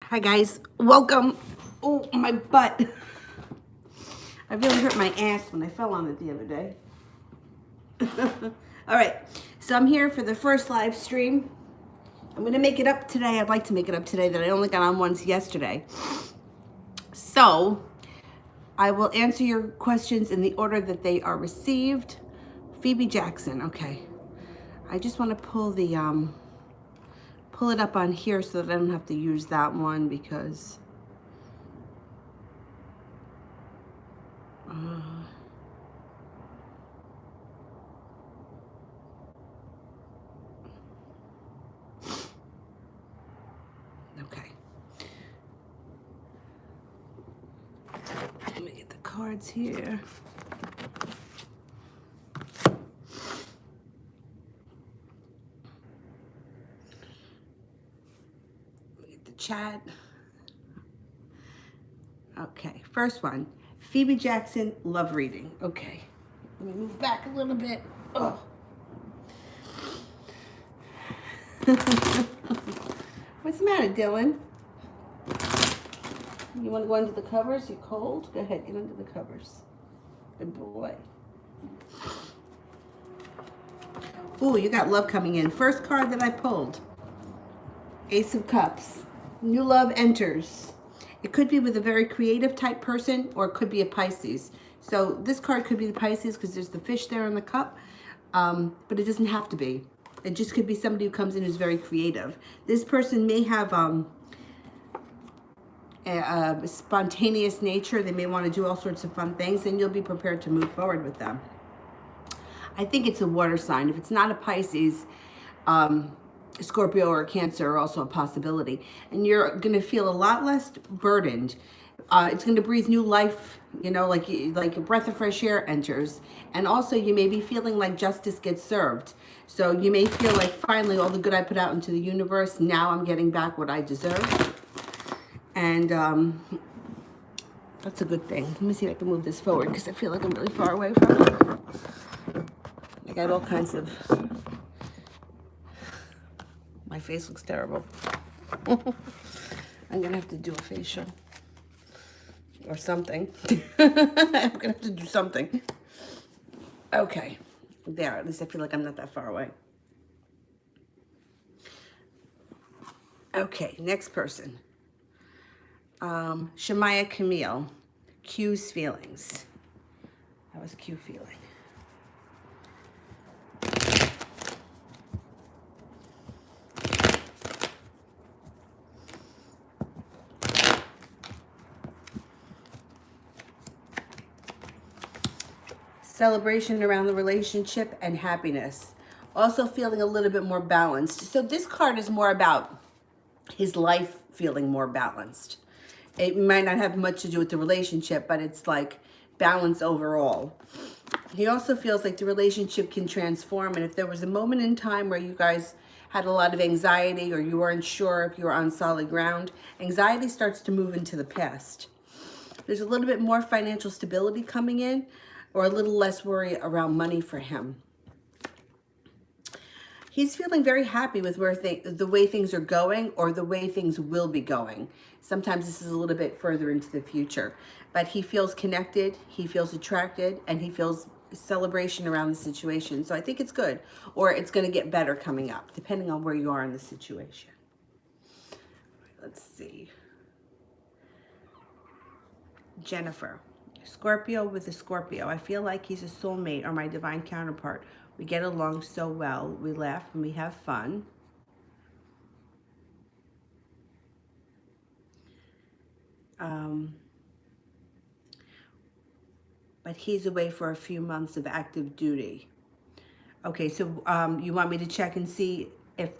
Hi guys, welcome. Oh, my butt. I really hurt my ass when I fell on it the other day. All right, so I'm here for the first live stream. I'm gonna make it up today. I'd like to make it up today that I only got on once yesterday. So I will answer your questions in the order that they are received. Phoebe Jackson, okay. I just want to pull it up on here so that I don't have to use that one because okay. Let me get the cards here. Let me get the chat. Okay, first one. Phoebe Jackson, love reading. Okay. Let me move back a little bit. Oh. What's the matter, Dylan? You want to go under the covers? You cold? Go ahead, get under the covers. Good boy. Ooh, you got love coming in. First card that I pulled. Ace of Cups. New love enters. It could be with a very creative type person, or it could be a Pisces. So this card could be the Pisces because there's the fish there in the cup, but it doesn't have to be. It just could be somebody who comes in who's very creative. This person may have a spontaneous nature. They may want to do all sorts of fun things, and you'll be prepared to move forward with them. I think it's a water sign. If it's not a Pisces, Scorpio or Cancer are also a possibility. And you're going to feel a lot less burdened. It's going to breathe new life, you know, like a breath of fresh air enters. And also you may be feeling like justice gets served. So you may feel like finally all the good I put out into the universe, now I'm getting back what I deserve. And that's a good thing. Let me see if I can move this forward because I feel like I'm really far away from it. I got all kinds of... My face looks terrible. I'm gonna have to do a facial or something. I'm gonna have to do something. Okay, there, at least I feel like I'm not that far away. Okay, next person. Shemaya Camille, Q's feelings. How was Q feeling? Celebration around the relationship and happiness. Also feeling a little bit more balanced. So this card is more about his life feeling more balanced. It might not have much to do with the relationship, but it's like balance overall. He also feels like the relationship can transform, and if there was a moment in time where you guys had a lot of anxiety or you weren't sure if you were on solid ground, anxiety starts to move into the past. There's a little bit more financial stability coming in, or a little less worry around money for him. He's feeling very happy with the way things are going, or the way things will be going. Sometimes this is a little bit further into the future, but he feels connected, he feels attracted, and he feels celebration around the situation. So I think it's good, or it's going to get better coming up, depending on where you are in the situation. Let's see. Jennifer. Scorpio with a Scorpio. I feel like he's a soulmate or my divine counterpart. We get along so well. We laugh and we have fun. But he's away for a few months of active duty. Okay, so you want me to check and see if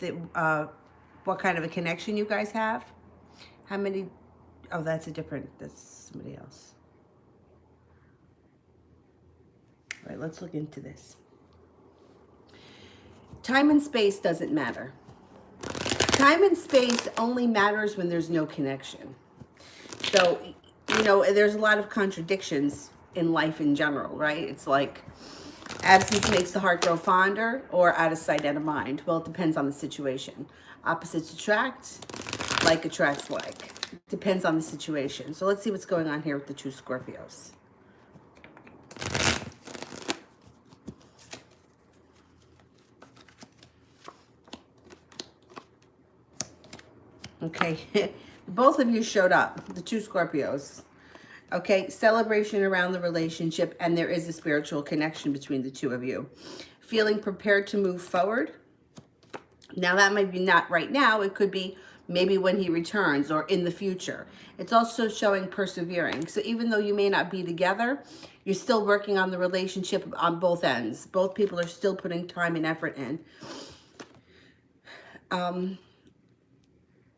what kind of a connection you guys have? How many? Oh, that's somebody else. All right, let's look into this. Time and space doesn't matter. Time and space only matters when there's no connection. So, you know, there's a lot of contradictions in life in general, right? It's like absence makes the heart grow fonder, or out of sight, out of mind. Well, it depends on the situation. Opposites attract. like attracts like. Depends on the situation. So let's see what's going on here with the two Scorpios. Okay, both of you showed up, the two Scorpios. Okay, celebration around the relationship, and there is a spiritual connection between the two of you. Feeling prepared to move forward. Now, that might be not right now. It could be maybe when he returns or in the future. It's also showing persevering. So even though you may not be together, you're still working on the relationship on both ends. Both people are still putting time and effort in.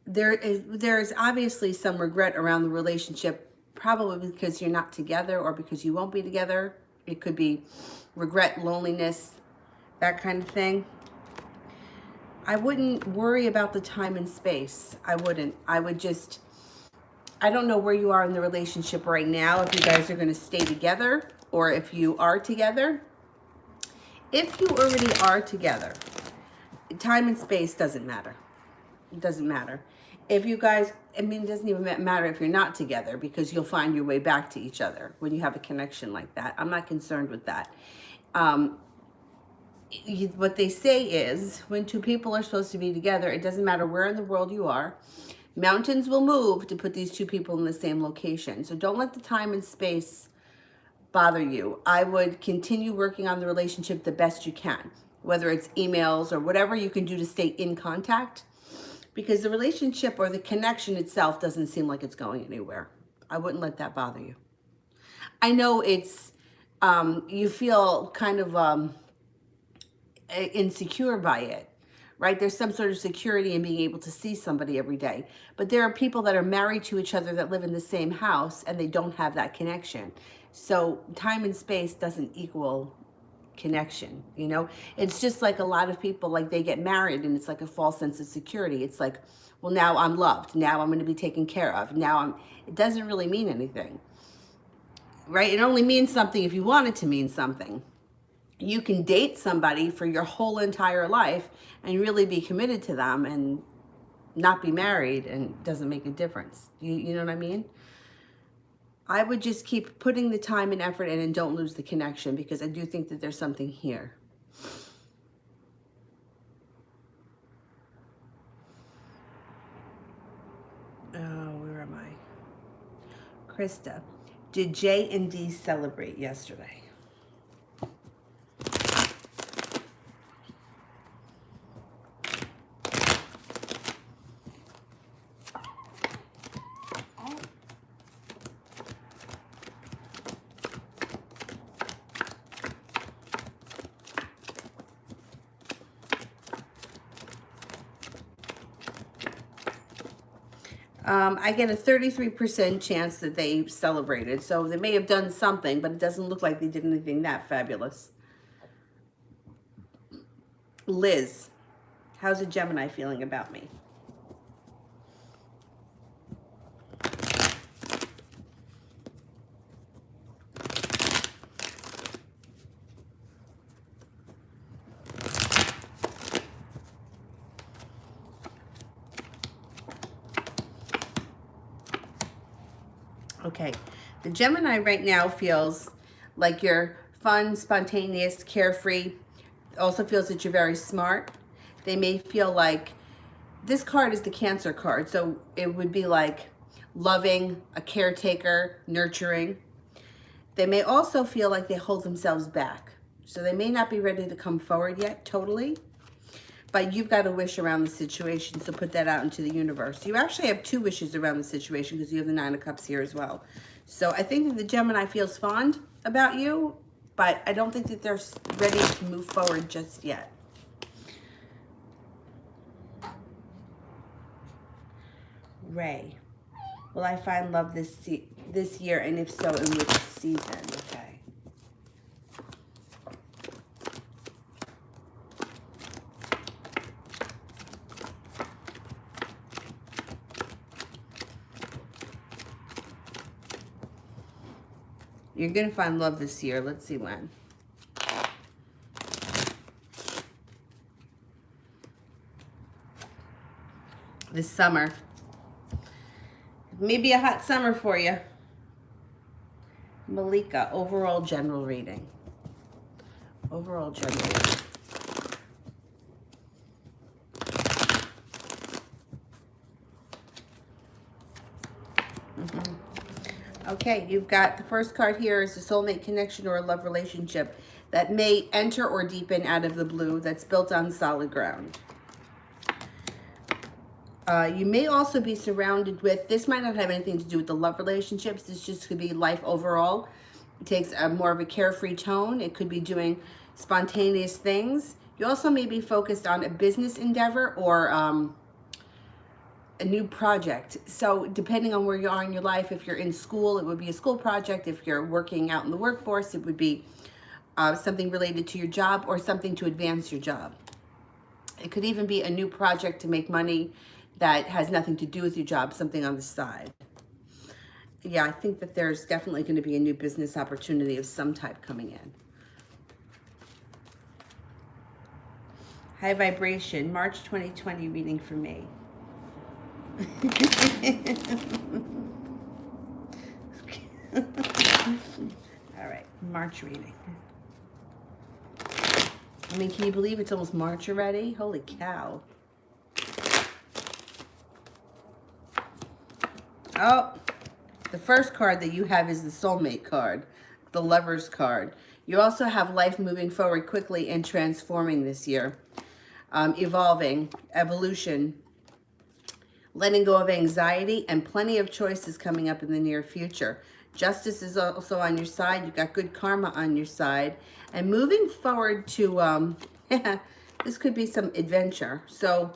There is obviously some regret around the relationship, probably because you're not together or because you won't be together. It could be regret, loneliness, that kind of thing. I wouldn't worry about the time and space. I wouldn't. I would just, I don't know where you are in the relationship right now, if you guys are going to stay together or if you are together. If you already are together, time and space doesn't matter. It doesn't matter. If you guys, I mean, it doesn't even matter if you're not together, because you'll find your way back to each other when you have a connection like that. I'm not concerned with that. What they say is when two people are supposed to be together, it doesn't matter where in the world you are. Mountains will move to put these two people in the same location. So don't let the time and space bother you. I would continue working on the relationship the best you can, whether it's emails or whatever you can do to stay in contact, because the relationship or the connection itself doesn't seem like it's going anywhere. I wouldn't let that bother you. I know it's, you feel kind of insecure by it, right? There's some sort of security in being able to see somebody every day. But there are people that are married to each other that live in the same house and they don't have that connection. So time and space doesn't equal connection, you know? It's just like a lot of people, like they get married and it's like a false sense of security. It's like, well, now I'm loved. Now I'm going to be taken care of. It doesn't really mean anything, right? It only means something if you want it to mean something. You can date somebody for your whole entire life and really be committed to them and not be married, and it doesn't make a difference. You know what I mean? I would just keep putting the time and effort in and don't lose the connection, because I do think that there's something here. Oh, where am I? Krista, did J and D celebrate yesterday? I get a 33% chance that they celebrated. So they may have done something, but it doesn't look like they did anything that fabulous. Liz, how's a Gemini feeling about me? Okay, the Gemini right now feels like you're fun, spontaneous, carefree. Also feels that you're very smart. They may feel like, this card is the Cancer card, so it would be like loving, a caretaker, nurturing. They may also feel like they hold themselves back. So they may not be ready to come forward yet totally, but you've got a wish around the situation, so put that out into the universe. You actually have two wishes around the situation because you have the Nine of Cups here as well. So I think that the Gemini feels fond about you, but I don't think that they're ready to move forward just yet. Ray, will I find love this year, and if so, in which season? Okay. You're going to find love this year. Let's see when. This summer. Maybe a hot summer for you. Malika, overall general reading. Overall general reading. Okay, you've got the first card here is a soulmate connection or a love relationship that may enter or deepen out of the blue, that's built on solid ground. You may also be surrounded with, this might not have anything to do with the love relationships, this just could be life overall. It takes a more of a carefree tone. It could be doing spontaneous things. You also may be focused on a business endeavor or a new project. So depending on where you are in your life, if you're in school, it would be a school project. If you're working out in the workforce, it would be something related to your job or something to advance your job. It could even be a new project to make money that has nothing to do with your job, something on the side. Yeah, I think that there's definitely going to be a new business opportunity of some type coming in. High vibration, March 2020 reading for me. All right, March reading. I mean, can you believe it's almost March already? Holy cow. Oh, the first card that you have is the soulmate card, the lover's card. You also have life moving forward quickly and transforming this year. Evolving, evolution, letting go of anxiety, and plenty of choices coming up in the near future. Justice is also on your side. You've got good karma on your side. And moving forward to, this could be some adventure. So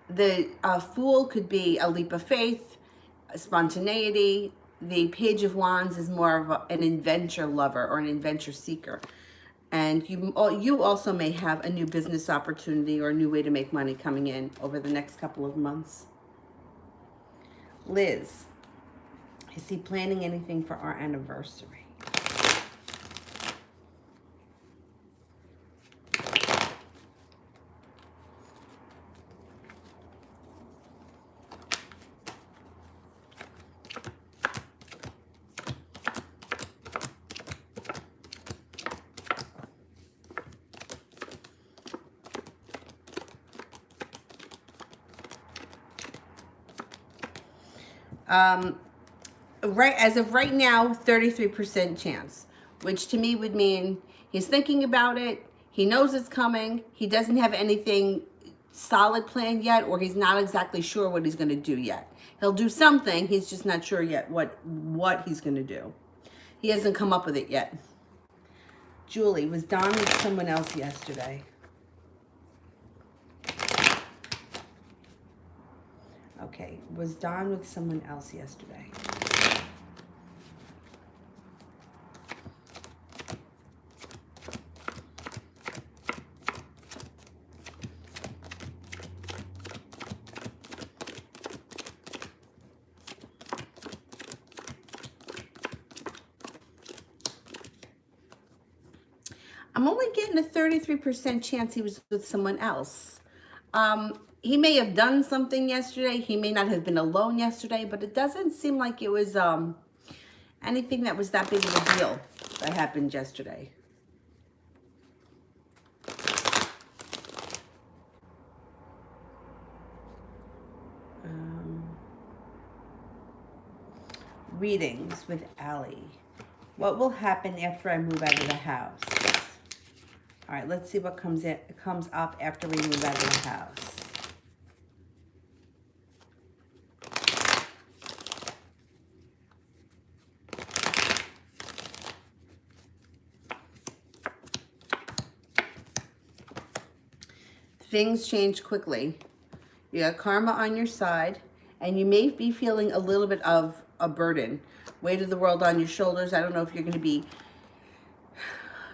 the Fool could be a leap of faith, spontaneity. The Page of Wands is more of an adventure lover or an adventure seeker. And you also may have a new business opportunity or a new way to make money coming in over the next couple of months. Liz, is he planning anything for our anniversary? Right as of right now, 33% chance, which to me would mean he's thinking about it, he knows it's coming, he doesn't have anything solid planned yet, or he's not exactly sure what he's going to do yet. He'll do something, he's just not sure yet what he's going to do. He hasn't come up with it yet. Julie, was Don with someone else yesterday? Okay, was Don with someone else yesterday? I'm only getting a 33% chance he was with someone else. He may have done something yesterday. He may not have been alone yesterday, but it doesn't seem like it was anything that was that big of a deal that happened yesterday. Readings with Allie. What will happen after I move out of the house? All right, let's see what comes up after we move out of the house. Things change quickly. You got karma on your side, and you may be feeling a little bit of a burden. Weight of the world on your shoulders. I don't know if you're going to be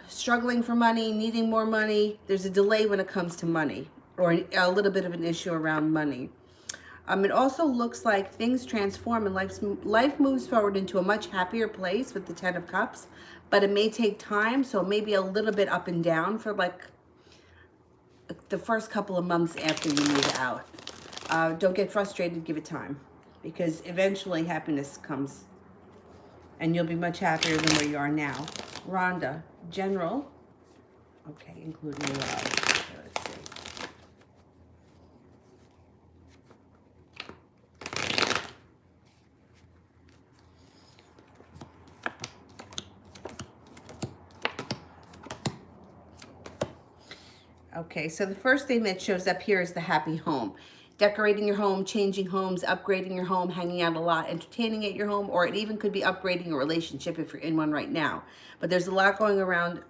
struggling for money, needing more money. There's a delay when it comes to money, or a little bit of an issue around money. It also looks like things transform and life moves forward into a much happier place with the 10 of Cups, but it may take time, so maybe a little bit up and down for like the first couple of months after you move out. Don't get frustrated, give it time. because eventually happiness comes and you'll be much happier than where you are now. Rhonda, general. Okay, including love. Okay, let's see. Okay, so the first thing that shows up here is the happy home. Decorating your home, changing homes, upgrading your home, hanging out a lot, entertaining at your home, or it even could be upgrading a relationship if you're in one right now. But there's a lot going around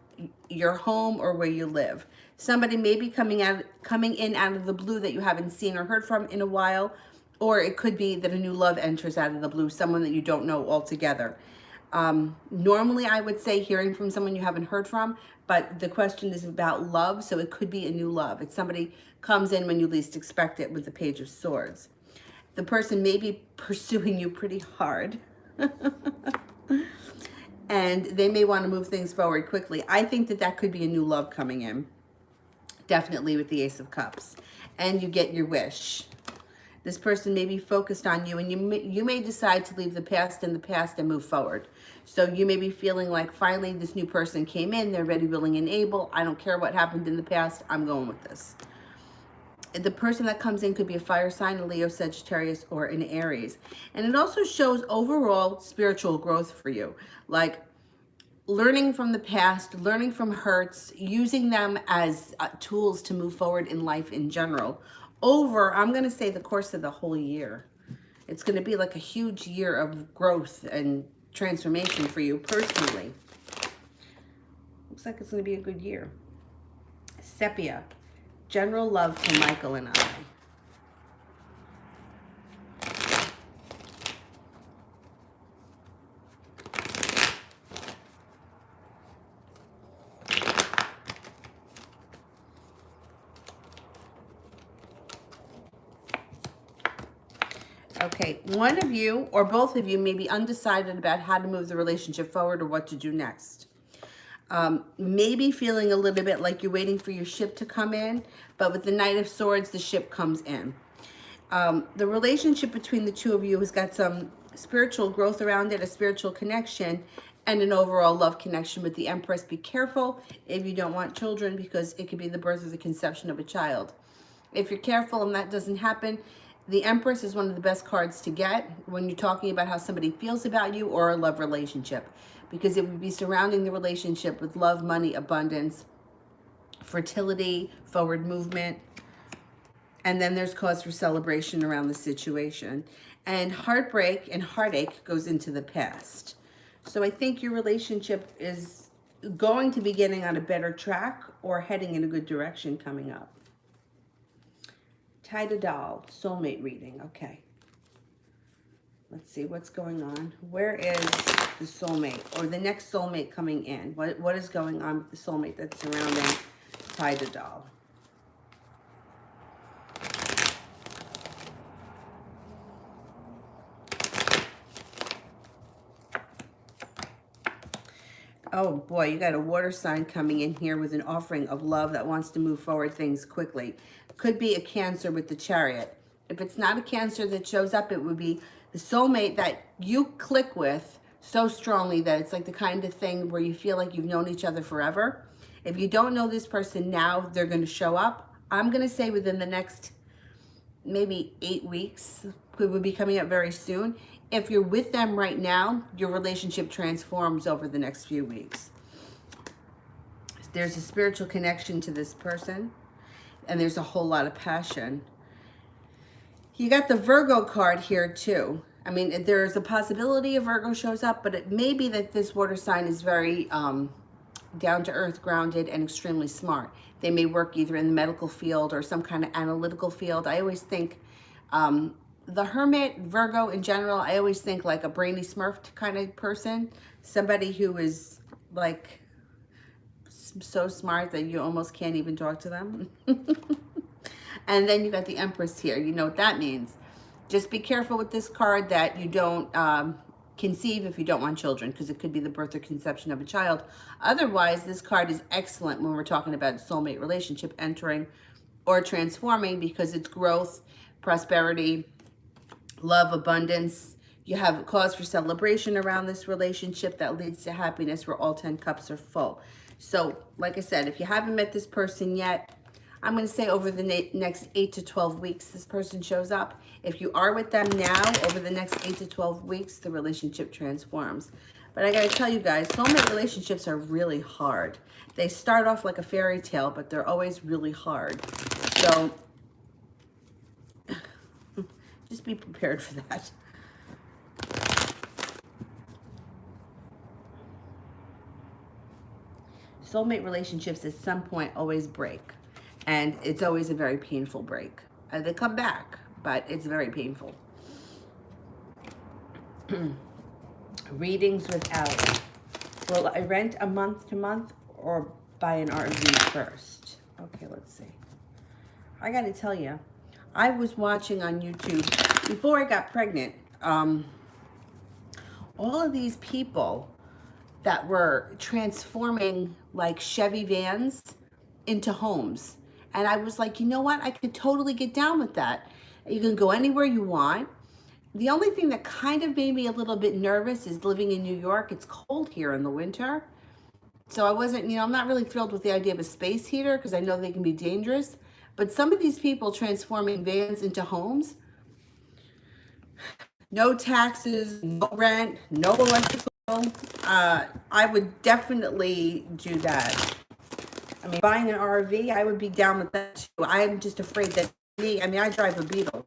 your home or where you live. Somebody may be coming in out of the blue that you haven't seen or heard from in a while, or it could be that a new love enters out of the blue, someone that you don't know altogether. Normally, I would say hearing from someone you haven't heard from, but the question is about love, so it could be a new love. It's somebody comes in when you least expect it with the Page of Swords. The person may be pursuing you pretty hard, and they may want to move things forward quickly. I think that that could be a new love coming in, definitely with the Ace of Cups, and you get your wish. This person may be focused on you, and you may decide to leave the past in the past and move forward. So you may be feeling like finally this new person came in, they're ready, willing, and able. I don't care what happened in the past, I'm going with this. The person that comes in could be a fire sign, a Leo, Sagittarius, or an Aries. And it also shows overall spiritual growth for you. Like learning from the past, learning from hurts, using them as tools to move forward in life in general. Over, I'm going to say, the course of the whole year. It's going to be like a huge year of growth and transformation for you personally. Looks like it's going to be a good year. Sepia, general love for Michael and I. Okay, one of you or both of you may be undecided about how to move the relationship forward or what to do next. Maybe feeling a little bit like you're waiting for your ship to come in, but with the Knight of Swords, the ship comes in. The relationship between the two of you has got some spiritual growth around it, a spiritual connection, and an overall love connection with the Empress. Be careful if you don't want children, because it could be the birth or the conception of a child. If you're careful and that doesn't happen, the Empress is one of the best cards to get when you're talking about how somebody feels about you or a love relationship, because it would be surrounding the relationship with love, money, abundance, fertility, forward movement, and then there's cause for celebration around the situation. And heartbreak and heartache goes into the past. So I think your relationship is going to be getting on a better track or heading in a good direction coming up. Doll, soulmate reading. Okay. Let's see what's going on. Where is the soulmate or the next soulmate coming in? What is going on with the soulmate that's surrounding Doll? Oh boy, you got a water sign coming in here with an offering of love that wants to move forward things quickly. Could be a Cancer with the Chariot. If it's not a Cancer that shows up, it would be the soulmate that you click with so strongly that it's like the kind of thing where you feel like you've known each other forever. If you don't know this person now, they're going to show up. I'm going to say within the next maybe 8 weeks. It would be coming up very soon. If you're with them right now, your relationship transforms over the next few weeks. There's a spiritual connection to this person, and there's a whole lot of passion. You got the Virgo card here too. I mean, there's a possibility a Virgo shows up, but it may be that this water sign is very down to earth, grounded, and extremely smart. They may work either in the medical field or some kind of analytical field. I always think the Hermit, Virgo in general, I always think like a brainy smurf kind of person. Somebody who is like so smart that you almost can't even talk to them. And then you got the Empress here. You know what that means. Just be careful with this card that you don't conceive if you don't want children, because it could be the birth or conception of a child. Otherwise, this card is excellent when we're talking about soulmate relationship entering or transforming, because it's growth, prosperity, love, abundance. You have cause for celebration around this relationship that leads to happiness where all 10 cups are full. So, like I said, if you haven't met this person yet, I'm going to say over the next 8 to 12 weeks, this person shows up. If you are with them now, over the next 8 to 12 weeks, the relationship transforms. But I got to tell you guys, soulmate relationships are really hard. They start off like a fairy tale, but they're always really hard. So just be prepared for that. Soulmate relationships at some point always break. And it's always a very painful break. They come back, but it's very painful. Readings without. Will I rent a month to month or buy an RV first? Okay, let's see. I got to tell you, I was watching on YouTube before I got pregnant, all of these people that were transforming like Chevy vans into homes. And I was like, you know what? I could totally get down with that. You can go anywhere you want. The only thing that kind of made me a little bit nervous is living in New York. It's cold here in the winter. So I wasn't, I'm not really thrilled with the idea of a space heater because I know they can be dangerous. But some of these people transforming vans into homes, no taxes, no rent, no electrical. I would definitely do that. I mean, buying an RV, I would be down with that too. I'm just afraid that I drive a Beetle.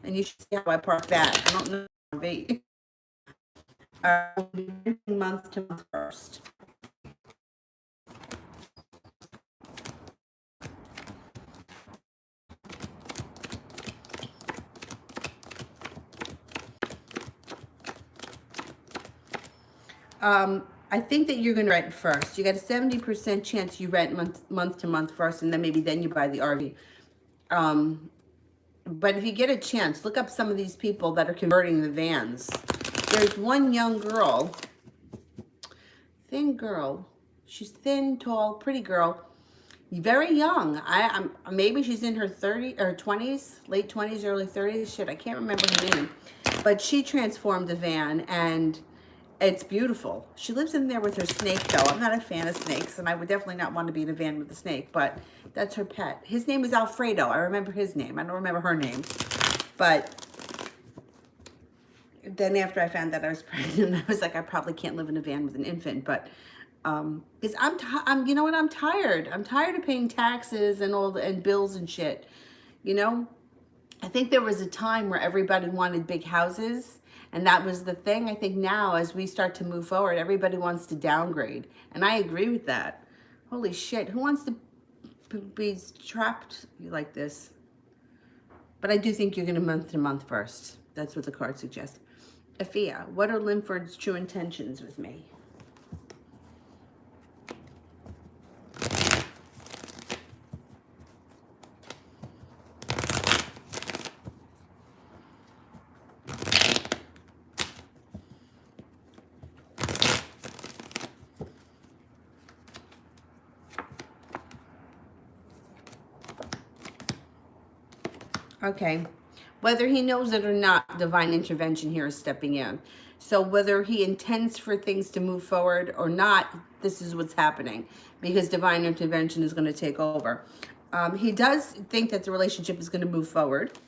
And you should see how I park that. I don't know RV. Month to month first. I think that you're going to rent first. You got a 70% chance you rent month to month first, and then maybe then you buy the RV. But if you get a chance, look up some of these people that are converting the vans. There's one young girl, thin girl. She's thin, tall, pretty girl, very young. Maybe she's in her 30s or 20s, late 20s, early 30s. Shit, I can't remember her name. But she transformed the van, and it's beautiful. She lives in there with her snake, though. I'm not a fan of snakes, and I would definitely not want to be in a van with a snake, but that's her pet. His name is Alfredo. I remember his name. I don't remember her name. But then after I found that I was pregnant, I was like, I probably can't live in a van with an infant, but because you know what? I'm tired. I'm tired of paying taxes and bills and shit. I think there was a time where everybody wanted big houses. And that was the thing. I think now, as we start to move forward, everybody wants to downgrade. And I agree with that. Holy shit. Who wants to be trapped like this? But I do think you're going to month to month first. That's what the card suggests. Afia, what are Linford's true intentions with me? Okay, whether he knows it or not, divine intervention here is stepping in. So whether he intends for things to move forward or not, this is what's happening because divine intervention is going to take over. He does think that the relationship is going to move forward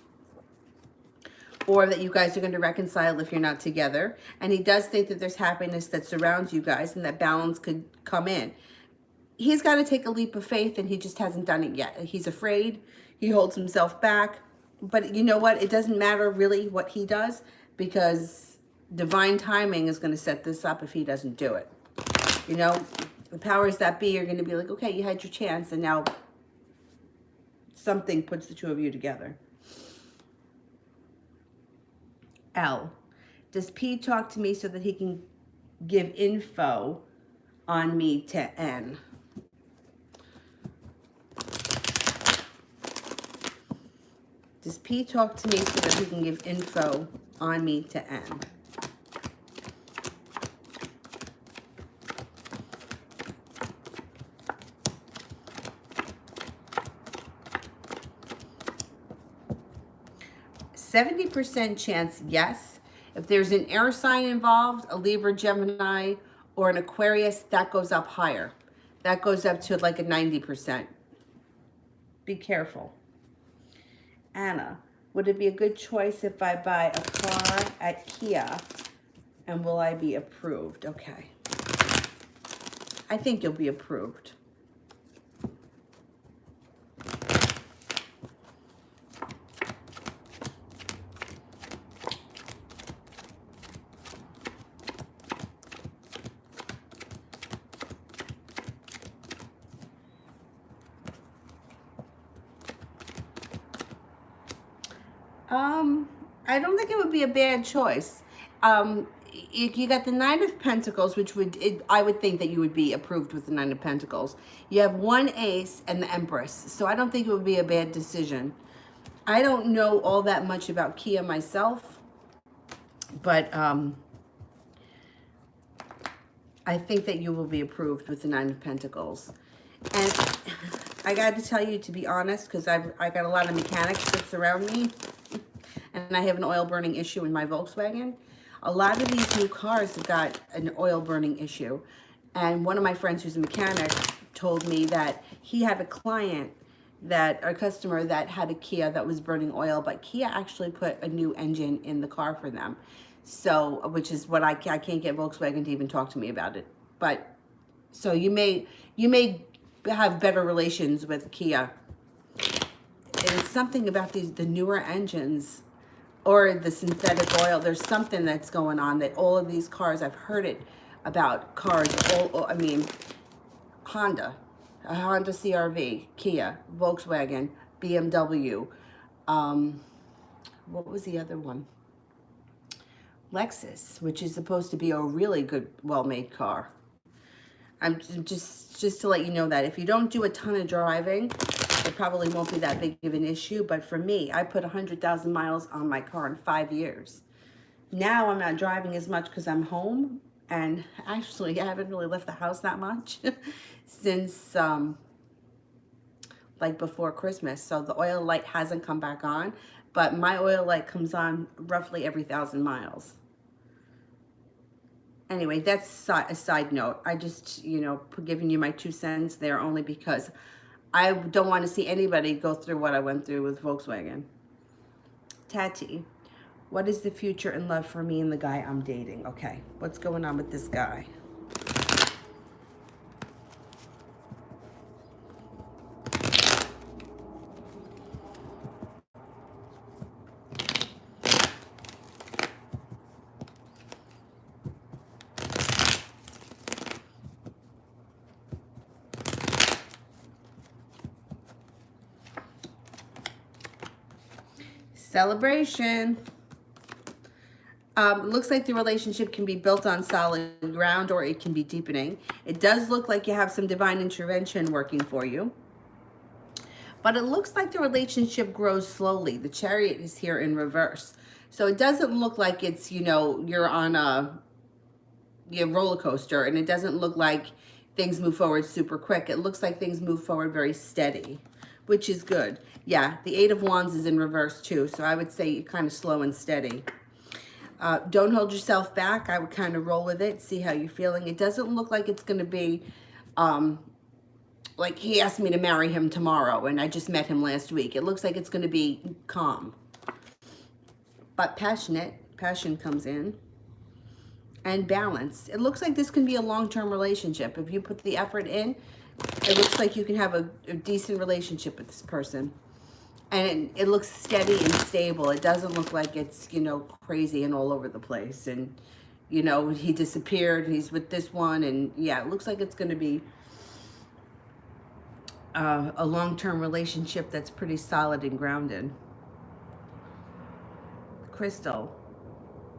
or that you guys are going to reconcile if you're not together. And he does think that there's happiness that surrounds you guys and that balance could come in. He's got to take a leap of faith and he just hasn't done it yet. He's afraid. He holds himself back. But you know what? It doesn't matter really what he does because divine timing is going to set this up if he doesn't do it. The powers that be are going to be like, okay, you had your chance and now something puts the two of you together. L. Does P talk to me so that he can give info on me to N? Does P talk to me so that he can give info on me to N? 70% chance, yes. If there's an air sign involved, a Libra, Gemini, or an Aquarius, that goes up higher. That goes up to like a 90%. Be careful. Anna, would it be a good choice if I buy a car at Kia? And will I be approved? Okay. I think you'll be approved. I don't think it would be a bad choice. You got the Nine of Pentacles, which I would think that you would be approved with the Nine of Pentacles. You have one Ace and the Empress, so I don't think it would be a bad decision. I don't know all that much about Kia myself, but I think that you will be approved with the Nine of Pentacles. And I got to tell you, to be honest, because I got a lot of mechanics that surround me, and I have an oil burning issue in my Volkswagen. A lot of these new cars have got an oil burning issue. And one of my friends who's a mechanic told me that he had a customer that had a Kia that was burning oil, but Kia actually put a new engine in the car for them. So, which is what I can't get Volkswagen to even talk to me about it. But, so you may have better relations with Kia. It's something about the newer engines or the synthetic oil. There's something that's going on that all of these cars, I've heard it about cars, I mean, Honda, a Honda CR-V, Kia, Volkswagen, BMW, what was the other one? Lexus, which is supposed to be a really good, well-made car. I'm just to let you know that if you don't do a ton of driving, it probably won't be that big of an issue. But for me, I put 100,000 miles on my car in 5 years. Now I'm not driving as much because I'm home. And actually, I haven't really left the house that much since like before Christmas. So the oil light hasn't come back on. But my oil light comes on roughly every 1,000 miles. Anyway, that's a side note. I just, giving you my 2 cents there only because I don't want to see anybody go through what I went through with Volkswagen. Tati, what is the future in love for me and the guy I'm dating? Okay, what's going on with this guy? Celebration. Looks like the relationship can be built on solid ground or it can be deepening. It does look like you have some divine intervention working for you. But it looks like the relationship grows slowly. The Chariot is here in reverse. So it doesn't look like it's, you're on your roller coaster, and it doesn't look like things move forward super quick. It looks like things move forward very steady, which is good. Yeah, the Eight of Wands is in reverse too, so I would say kind of slow and steady. Don't hold yourself back. I would kind of roll with it, see how you're feeling. It doesn't look like it's going to be like he asked me to marry him tomorrow and I just met him last week. It looks like it's going to be calm. But passion comes in. And balance. It looks like this can be a long-term relationship. If you put the effort in, it looks like you can have a decent relationship with this person. And it looks steady and stable. It doesn't look like it's, crazy and all over the place. And, he disappeared. He's with this one. And, yeah, it looks like it's going to be a long-term relationship that's pretty solid and grounded. Crystal.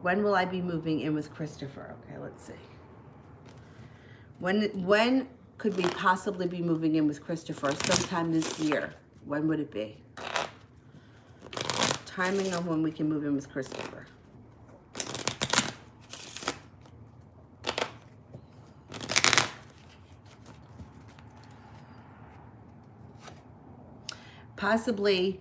When will I be moving in with Christopher? Okay, let's see. When could we possibly be moving in with Christopher? Sometime this year. When would it be? Timing on when we can move in with Christopher. Possibly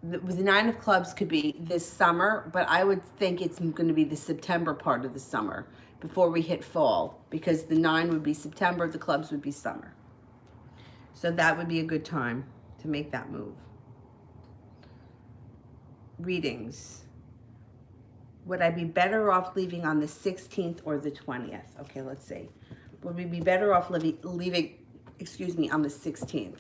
the Nine of Clubs could be this summer, but I would think it's going to be the September part of the summer before we hit fall, because the 9 would be September, the clubs would be summer. So that would be a good time to make that move. Readings. Would I be better off leaving on the 16th or the 20th? Okay, let's see. Would we be better off leaving, excuse me, on the 16th?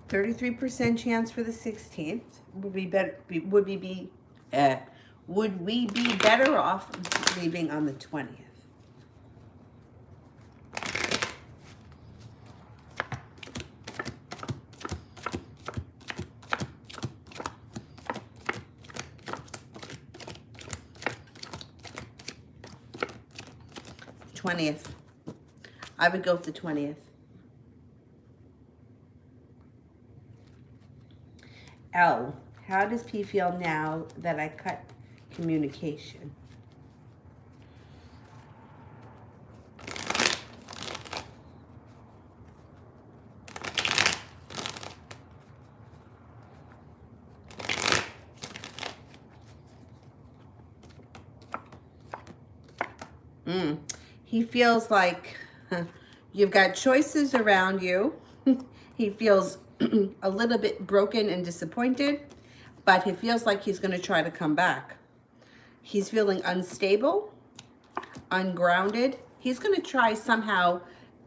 %33% chance for the 16th. Would we be better off leaving on the 20th? '20th. I would go with the 20th. L. How does P feel now that I cut communication? He feels like you've got choices around you. He feels a little bit broken and disappointed, but he feels like he's going to try to come back. He's feeling unstable, ungrounded. He's going to try somehow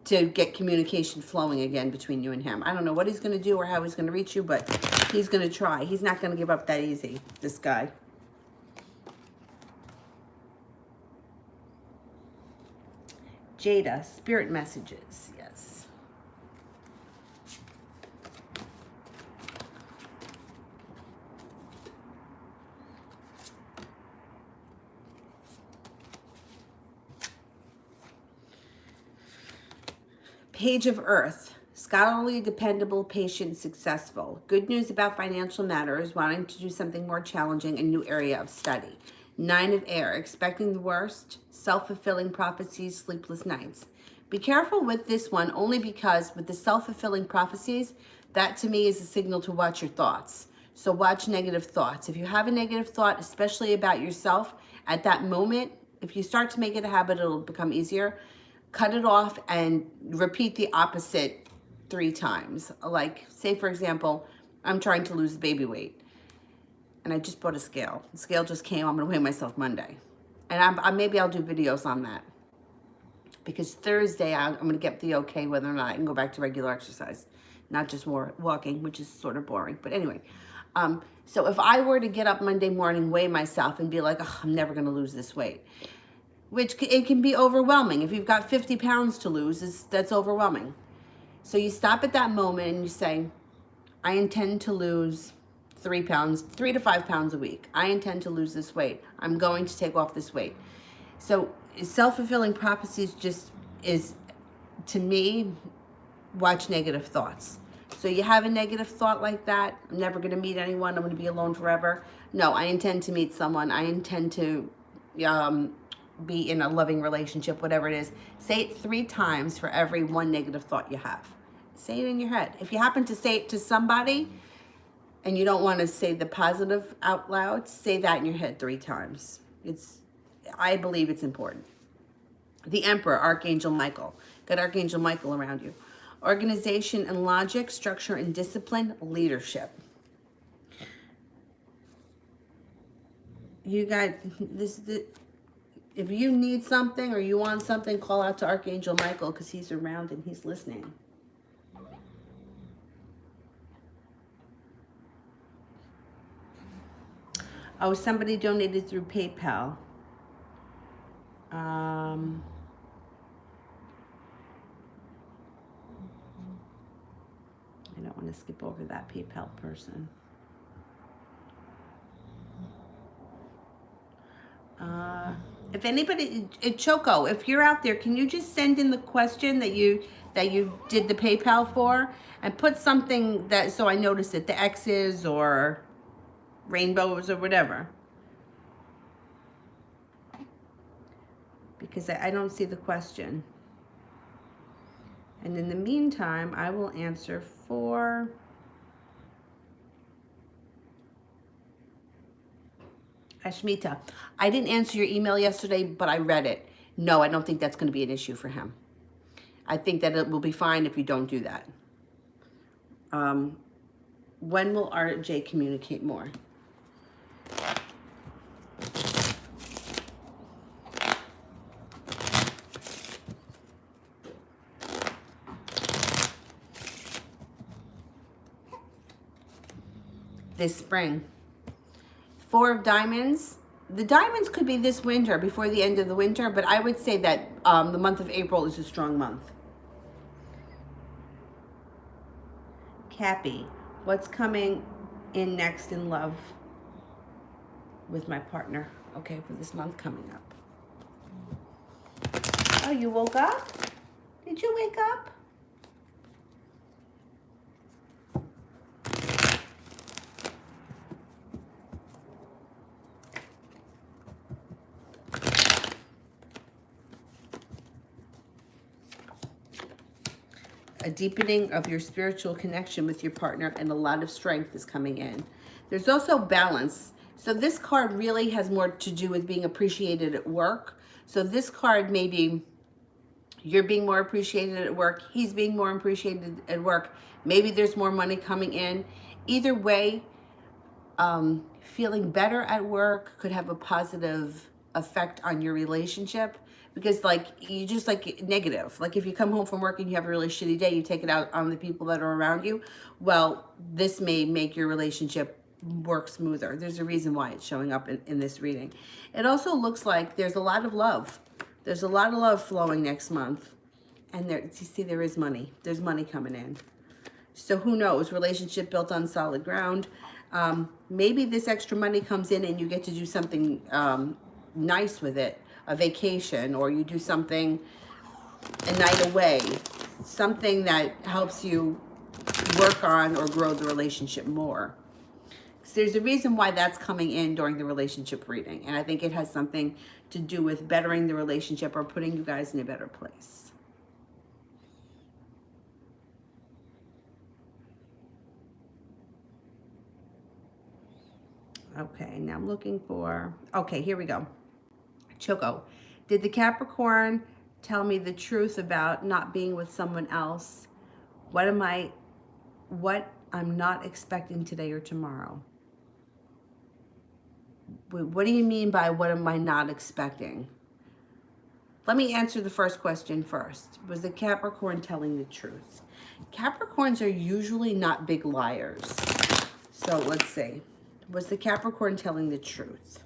to get communication flowing again between you and him. I don't know what he's going to do or how he's going to reach you, but he's going to try. He's not going to give up that easy, this guy. Jada, spirit messages, yes. Page of Earth, scholarly, dependable, patient, successful. Good news about financial matters, wanting to do something more challenging, a new area of study. 9 of Air, expecting the worst, self-fulfilling prophecies, sleepless nights. Be careful with this one, only because with the self-fulfilling prophecies, that to me is a signal to watch your thoughts. So watch negative thoughts. If you have a negative thought, especially about yourself, at that moment, if you start to make it a habit, it'll become easier. Cut it off and repeat the opposite 3 times. Like, say for example, I'm trying to lose baby weight. And I just bought a scale. The scale just came. I'm going to weigh myself Monday. And maybe I'll do videos on that. Because Thursday, I'm going to get the okay whether or not I can go back to regular exercise. Not just more walking, which is sort of boring. But anyway, so if I were to get up Monday morning, weigh myself, and be like, oh, I'm never going to lose this weight. Which it can be overwhelming. If you've got 50 pounds to lose, that's overwhelming. So you stop at that moment and you say, I intend to lose 3 to 5 pounds a week. I intend to lose this weight. I'm going to take off this weight. So self-fulfilling prophecies just is, to me, watch negative thoughts. So you have a negative thought like that, I'm never going to meet anyone, I'm going to be alone forever. No, I intend to meet someone. I intend to be in a loving relationship, whatever it is. Say it 3 times for every 1 negative thought you have. Say it in your head. If you happen to say it to somebody, and you don't want to say the positive out loud, say that in your head 3 times. I believe it's important. The Emperor, Archangel Michael. Got Archangel Michael around you. Organization and logic, structure and discipline, leadership. You got this. If you need something or you want something, call out to Archangel Michael, because he's around and he's listening. Oh, somebody donated through PayPal. I don't want to skip over that PayPal person. If anybody, Choco, if you're out there, can you just send in the question that you did the PayPal for, and put something that, so I notice it, the X's or rainbows or whatever, because I don't see the question. And in the meantime, I will answer for Ashmita. I didn't answer your email yesterday, but I read it. No, I don't think that's going to be an issue for him. I think that it will be fine if you don't do that. When will RJ communicate more? This spring. Four of Diamonds. The diamonds could be this winter, before the end of the winter, but I would say that the month of April is a strong month. Cappy, what's coming in next in love with my partner? Okay, for this month coming up. Oh, you woke up? Did you wake up? A deepening of your spiritual connection with your partner, and a lot of strength is coming in. There's also balance. So this card really has more to do with being appreciated at work. So this card, maybe you're being more appreciated at work, he's being more appreciated at work. Maybe there's more money coming in. Either way, feeling better at work could have a positive effect on your relationship, because like you just like negative, like if you come home from work and you have a really shitty day, you take it out on the people that are around you. Well, this may make your relationship work smoother. There's a reason why it's showing up in this reading. It also looks like there's a lot of love. There's a lot of love flowing next month, and there, you see, there is money. There's money coming in. So who knows? Relationship built on solid ground. Maybe this extra money comes in and you get to do something nice with it, a vacation, or you do something, a night away, something that helps you work on or grow the relationship more. So there's a reason why that's coming in during the relationship reading, and I think it has something to do with bettering the relationship or putting you guys in a better place. Okay, now I'm looking for, okay, here we go. Choco, did the Capricorn tell me the truth about not being with someone else? What I'm not expecting today or tomorrow? What do you mean by what am I not expecting? Let me answer the first question first. Was the Capricorn telling the truth? Capricorns are usually not big liars. So let's see. Was the Capricorn telling the truth?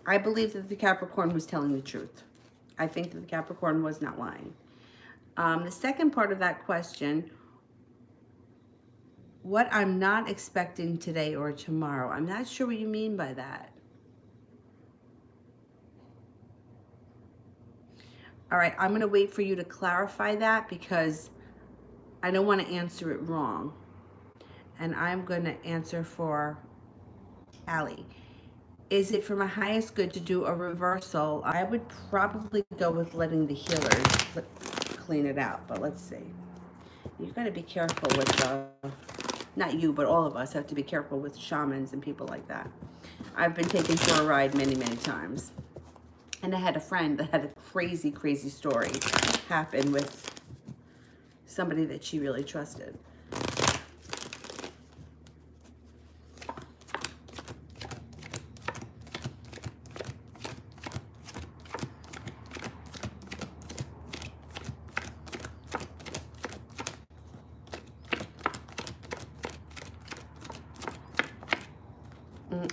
I believe that the Capricorn was telling the truth. I think that the Capricorn was not lying. The second part of that question, what I'm not expecting today or tomorrow. I'm not sure what you mean by that. All right, I'm going to wait for you to clarify that because I don't want to answer it wrong. And I'm going to answer for Allie. Is it for my highest good to do a reversal? I would probably go with letting the healers clean it out, but let's see. You've got to be careful with, not you, but all of us have to be careful with shamans and people like that. I've been taken for a ride many, many times. And I had a friend that had a crazy, crazy story happen with somebody that she really trusted.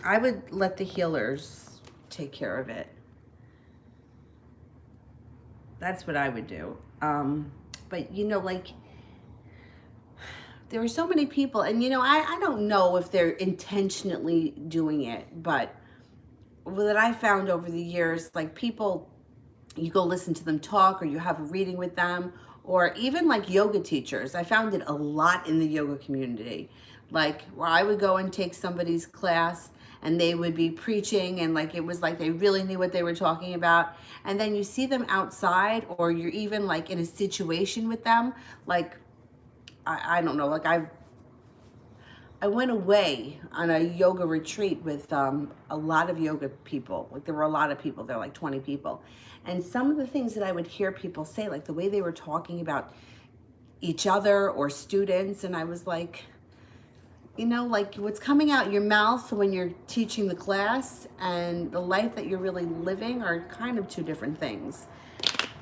I would let the healers take care of it. That's what I would do. But you know, like, there are so many people, and you know, I don't know if they're intentionally doing it, but what I found over the years, like, people, you go listen to them talk, or you have a reading with them, or even like yoga teachers. I found it a lot in the yoga community, like where I would go and take somebody's class and they would be preaching, and like it was like they really knew what they were talking about, and then you see them outside, or you're even like in a situation with them, like I don't know, like I went away on a yoga retreat with a lot of yoga people. Like, there were a lot of people there, like 20 people. And some of the things that I would hear people say, like the way they were talking about each other or students, and I was like, you know, like what's coming out your mouth when you're teaching the class and the life that you're really living are kind of two different things.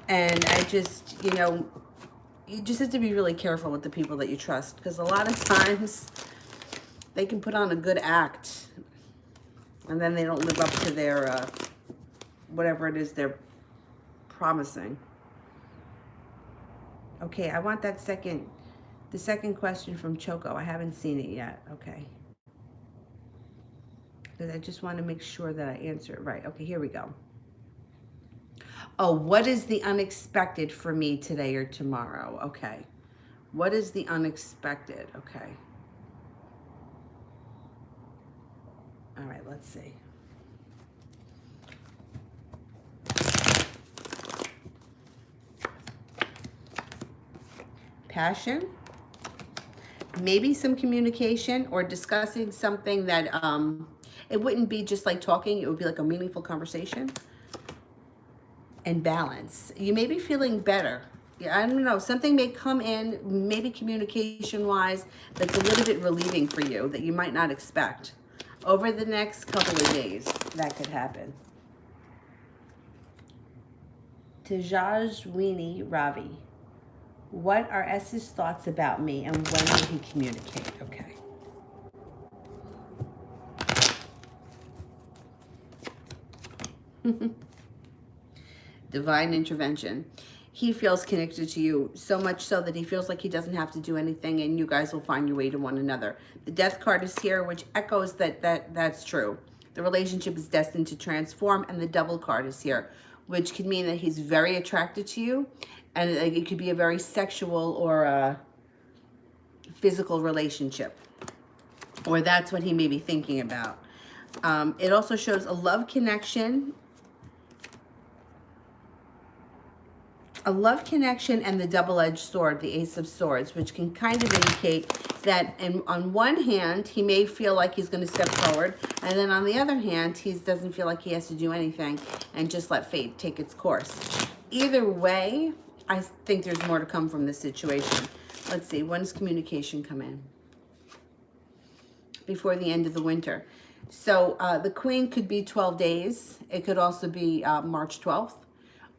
And I just, you know, you just have to be really careful with the people that you trust, because a lot of times they can put on a good act and then they don't live up to their whatever it is they're promising. Okay, I want the second question from Choco. I haven't seen it yet. Okay. Because I just want to make sure that I answer it right. Okay, here we go. Oh, what is the unexpected for me today or tomorrow? Okay. What is the unexpected? Okay. All right, let's see. Passion, maybe some communication or discussing something that it wouldn't be just like talking, it would be like a meaningful conversation. And balance. You may be feeling better. Yeah, I don't know, something may come in, maybe communication wise, that's a little bit relieving for you that you might not expect. Over the next couple of days, that could happen. Tejaswini Ravi. What are S's thoughts about me, and when will he communicate? Okay. Divine intervention. He feels connected to you, so much so that he feels like he doesn't have to do anything, and you guys will find your way to one another. The Death card is here, which echoes that's true. The relationship is destined to transform, and the Devil card is here, which could mean that he's very attracted to you, and it could be a very sexual or a physical relationship, or that's what he may be thinking about. It also shows a love connection. A love connection and the double-edged sword, the Ace of Swords, which can kind of indicate that on one hand, he may feel like he's going to step forward, and then on the other hand, he doesn't feel like he has to do anything and just let fate take its course. Either way, I think there's more to come from this situation. Let's see, when does communication come in? Before the end of the winter. So the Queen could be 12 days. It could also be March 12th.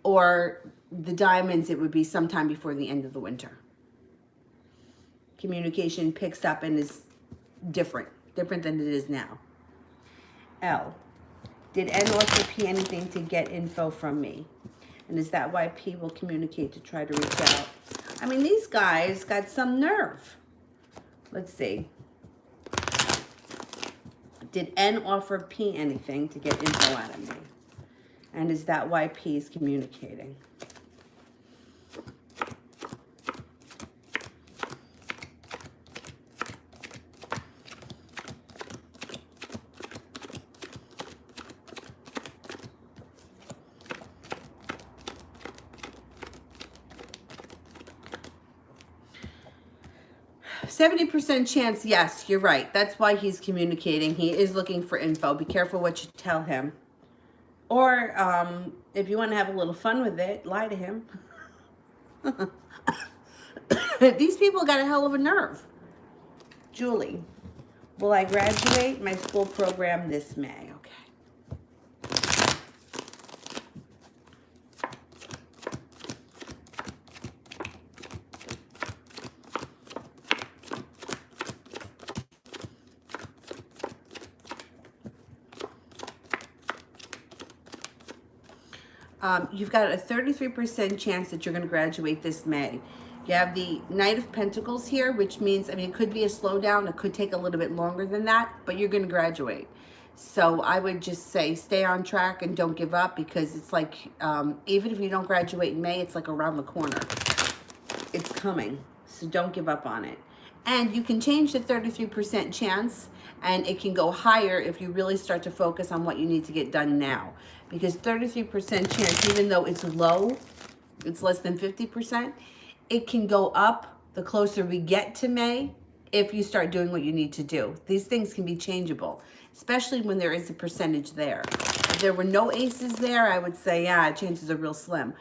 Or the Diamonds, it would be sometime before the end of the winter. Communication picks up and is different than it is now. L, did N offer P anything to get info from me? And is that why P will communicate to try to reach out? I mean, these guys got some nerve. Let's see. Did N offer P anything to get info out of me? And is that why P is communicating? 70% chance, yes, you're right. That's why he's communicating. He is looking for info. Be careful what you tell him. Or if you want to have a little fun with it, lie to him. These people got a hell of a nerve. Julie, will I graduate my school program this May? Okay. You've got a 33% chance that you're going to graduate this May. You have the Knight of Pentacles here, which means, I mean, it could be a slowdown. It could take a little bit longer than that, but you're going to graduate. So I would just say stay on track and don't give up, because it's like, even if you don't graduate in May, it's like around the corner. It's coming. So don't give up on it. And you can change the 33% chance, and it can go higher if you really start to focus on what you need to get done now. Because 33% chance, even though it's low, it's less than 50%, it can go up the closer we get to May if you start doing what you need to do. These things can be changeable, especially when there is a percentage there. If there were no aces there, I would say, yeah, chances are real slim.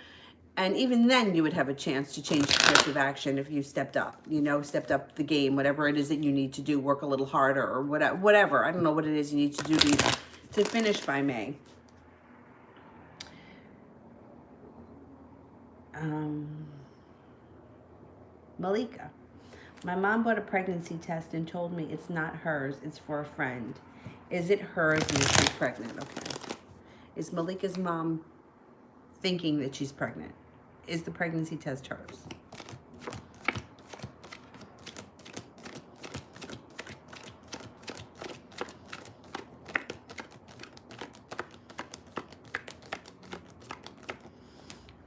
And even then, you would have a chance to change the course of action if you stepped up, you know, stepped up the game, whatever it is that you need to do, work a little harder or whatever. I don't know what it is you need to do to finish by May. Malika. My mom bought a pregnancy test and told me it's not hers, it's for a friend. Is it hers and is she pregnant? Okay. Is Malika's mom thinking that she's pregnant? Is the pregnancy test hers?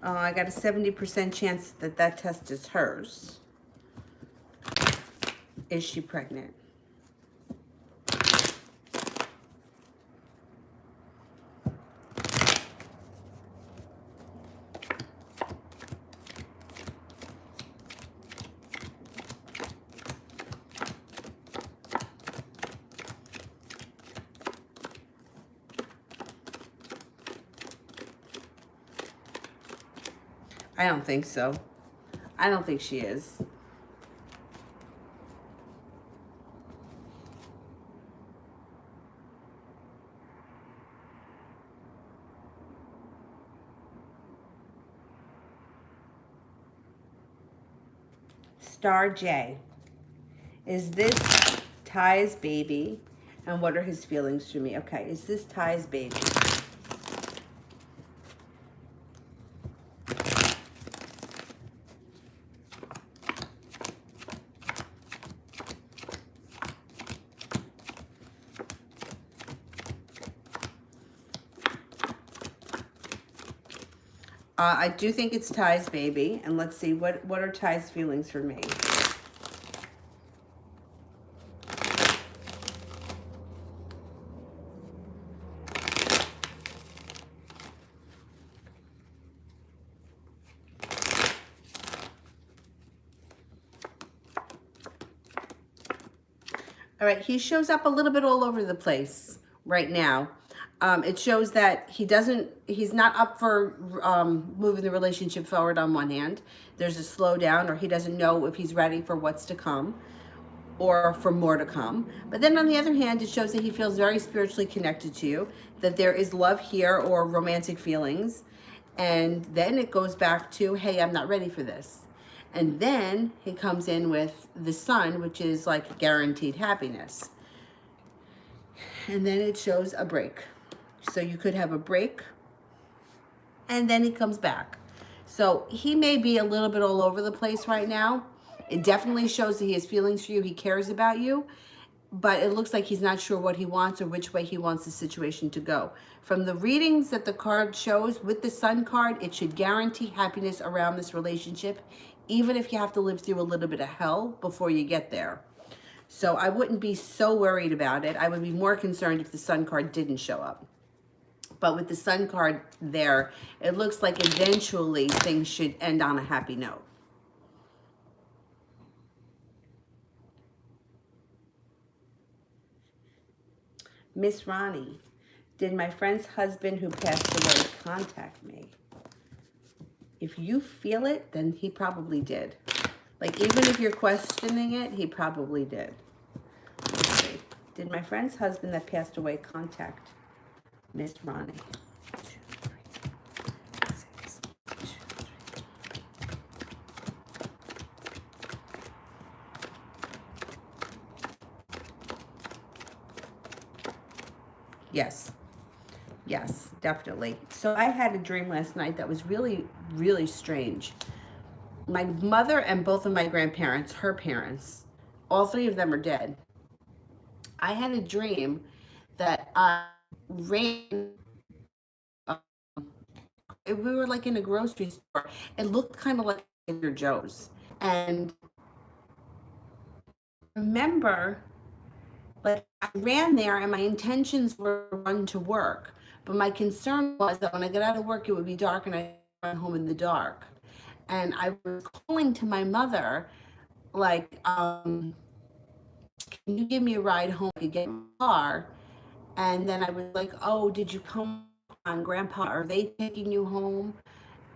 I got a 70% chance that that test is hers. Is she pregnant? I don't think so. I don't think she is. Star J. Is this Ty's baby? And what are his feelings for me? Okay, is this Ty's baby? I do think it's Ty's baby. And let's see, what are Ty's feelings for me? All right, he shows up a little bit all over the place right now. It shows that he's not up for moving the relationship forward on one hand. There's a slowdown, or he doesn't know if he's ready for what's to come or for more to come. But then on the other hand, it shows that he feels very spiritually connected to you, that there is love here or romantic feelings. And then it goes back to, hey, I'm not ready for this. And then he comes in with the Sun, which is like guaranteed happiness. And then it shows a break. So you could have a break, and then he comes back. So he may be a little bit all over the place right now. It definitely shows that he has feelings for you. He cares about you. But it looks like he's not sure what he wants or which way he wants the situation to go. From the readings that the card shows with the Sun card, it should guarantee happiness around this relationship, even if you have to live through a little bit of hell before you get there. So I wouldn't be so worried about it. I would be more concerned if the Sun card didn't show up. But with the Sun card there, it looks like eventually things should end on a happy note. Miss Ronnie, did my friend's husband who passed away contact me? If you feel it, then he probably did. Like, even if you're questioning it, he probably did. Let's see. Did my friend's husband that passed away contact Miss Ronnie? Yes. Yes, definitely. So I had a dream last night that was really, really strange. My mother and both of my grandparents, her parents, all three of them are dead. I had a dream that I ran. uh, We were like in a grocery store. It looked kind of like Trader Joe's. And remember, like I ran there and my intentions were to run to work. But my concern was that when I got out of work, it would be dark and I'd run home in the dark. And I was calling to my mother, like, can you give me a ride home to get my car? And then I was like, oh, did you come on, Grandpa? Are they taking you home?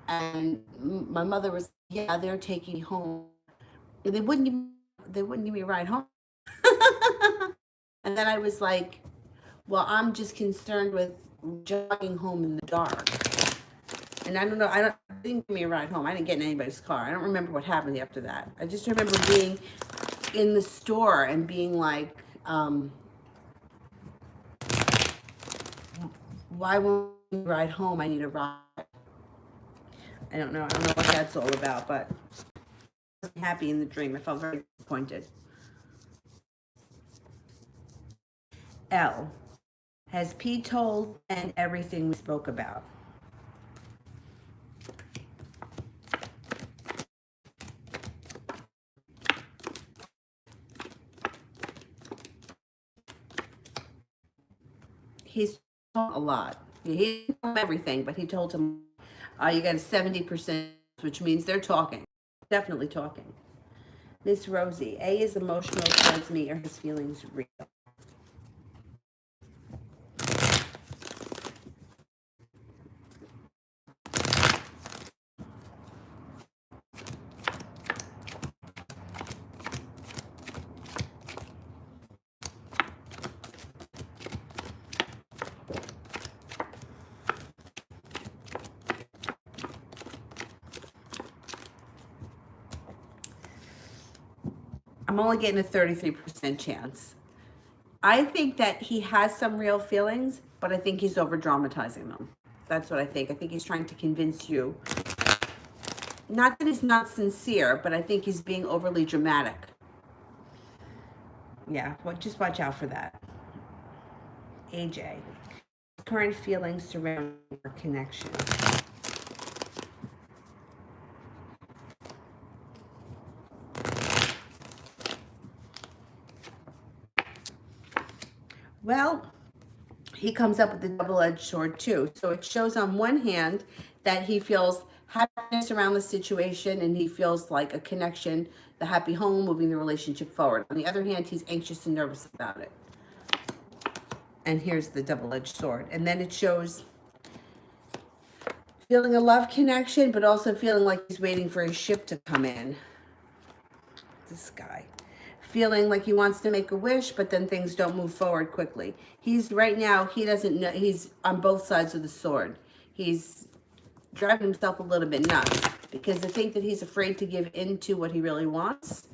And my mother was, yeah, they're taking me home. They wouldn't give me, they wouldn't give me a ride home. And then I was like, well, I'm just concerned with jogging home in the dark. And I don't know, they didn't give me a ride home. I didn't get in anybody's car. I don't remember what happened after that. I just remember being in the store and being like, why won't you ride home? I need a ride. I don't know. I don't know what that's all about, but I wasn't happy in the dream. I felt very disappointed. L. Has P told and everything we spoke about? He's told a lot. He didn't tell him everything, but he told him, you got a 70%, which means they're talking. Definitely talking. Miss Rosie, A is emotional towards me or his feelings real? I'm only getting a 33% chance. I think that he has some real feelings, but I think he's over dramatizing them. That's what I think. I think he's trying to convince you. Not that he's not sincere, but I think he's being overly dramatic. Yeah, well, just watch out for that. AJ, current feelings surrounding our connection. Well, he comes up with the double-edged sword too. So it shows on one hand that he feels happiness around the situation and he feels like a connection, the happy home, moving the relationship forward. On the other hand, he's anxious and nervous about it. And here's the double-edged sword. And then it shows feeling a love connection, but also feeling like he's waiting for his ship to come in. This guy. Feeling like he wants to make a wish, but then things don't move forward quickly. He's right now, he doesn't know, he's on both sides of the sword. He's driving himself a little bit nuts because I think that he's afraid to give in to what he really wants.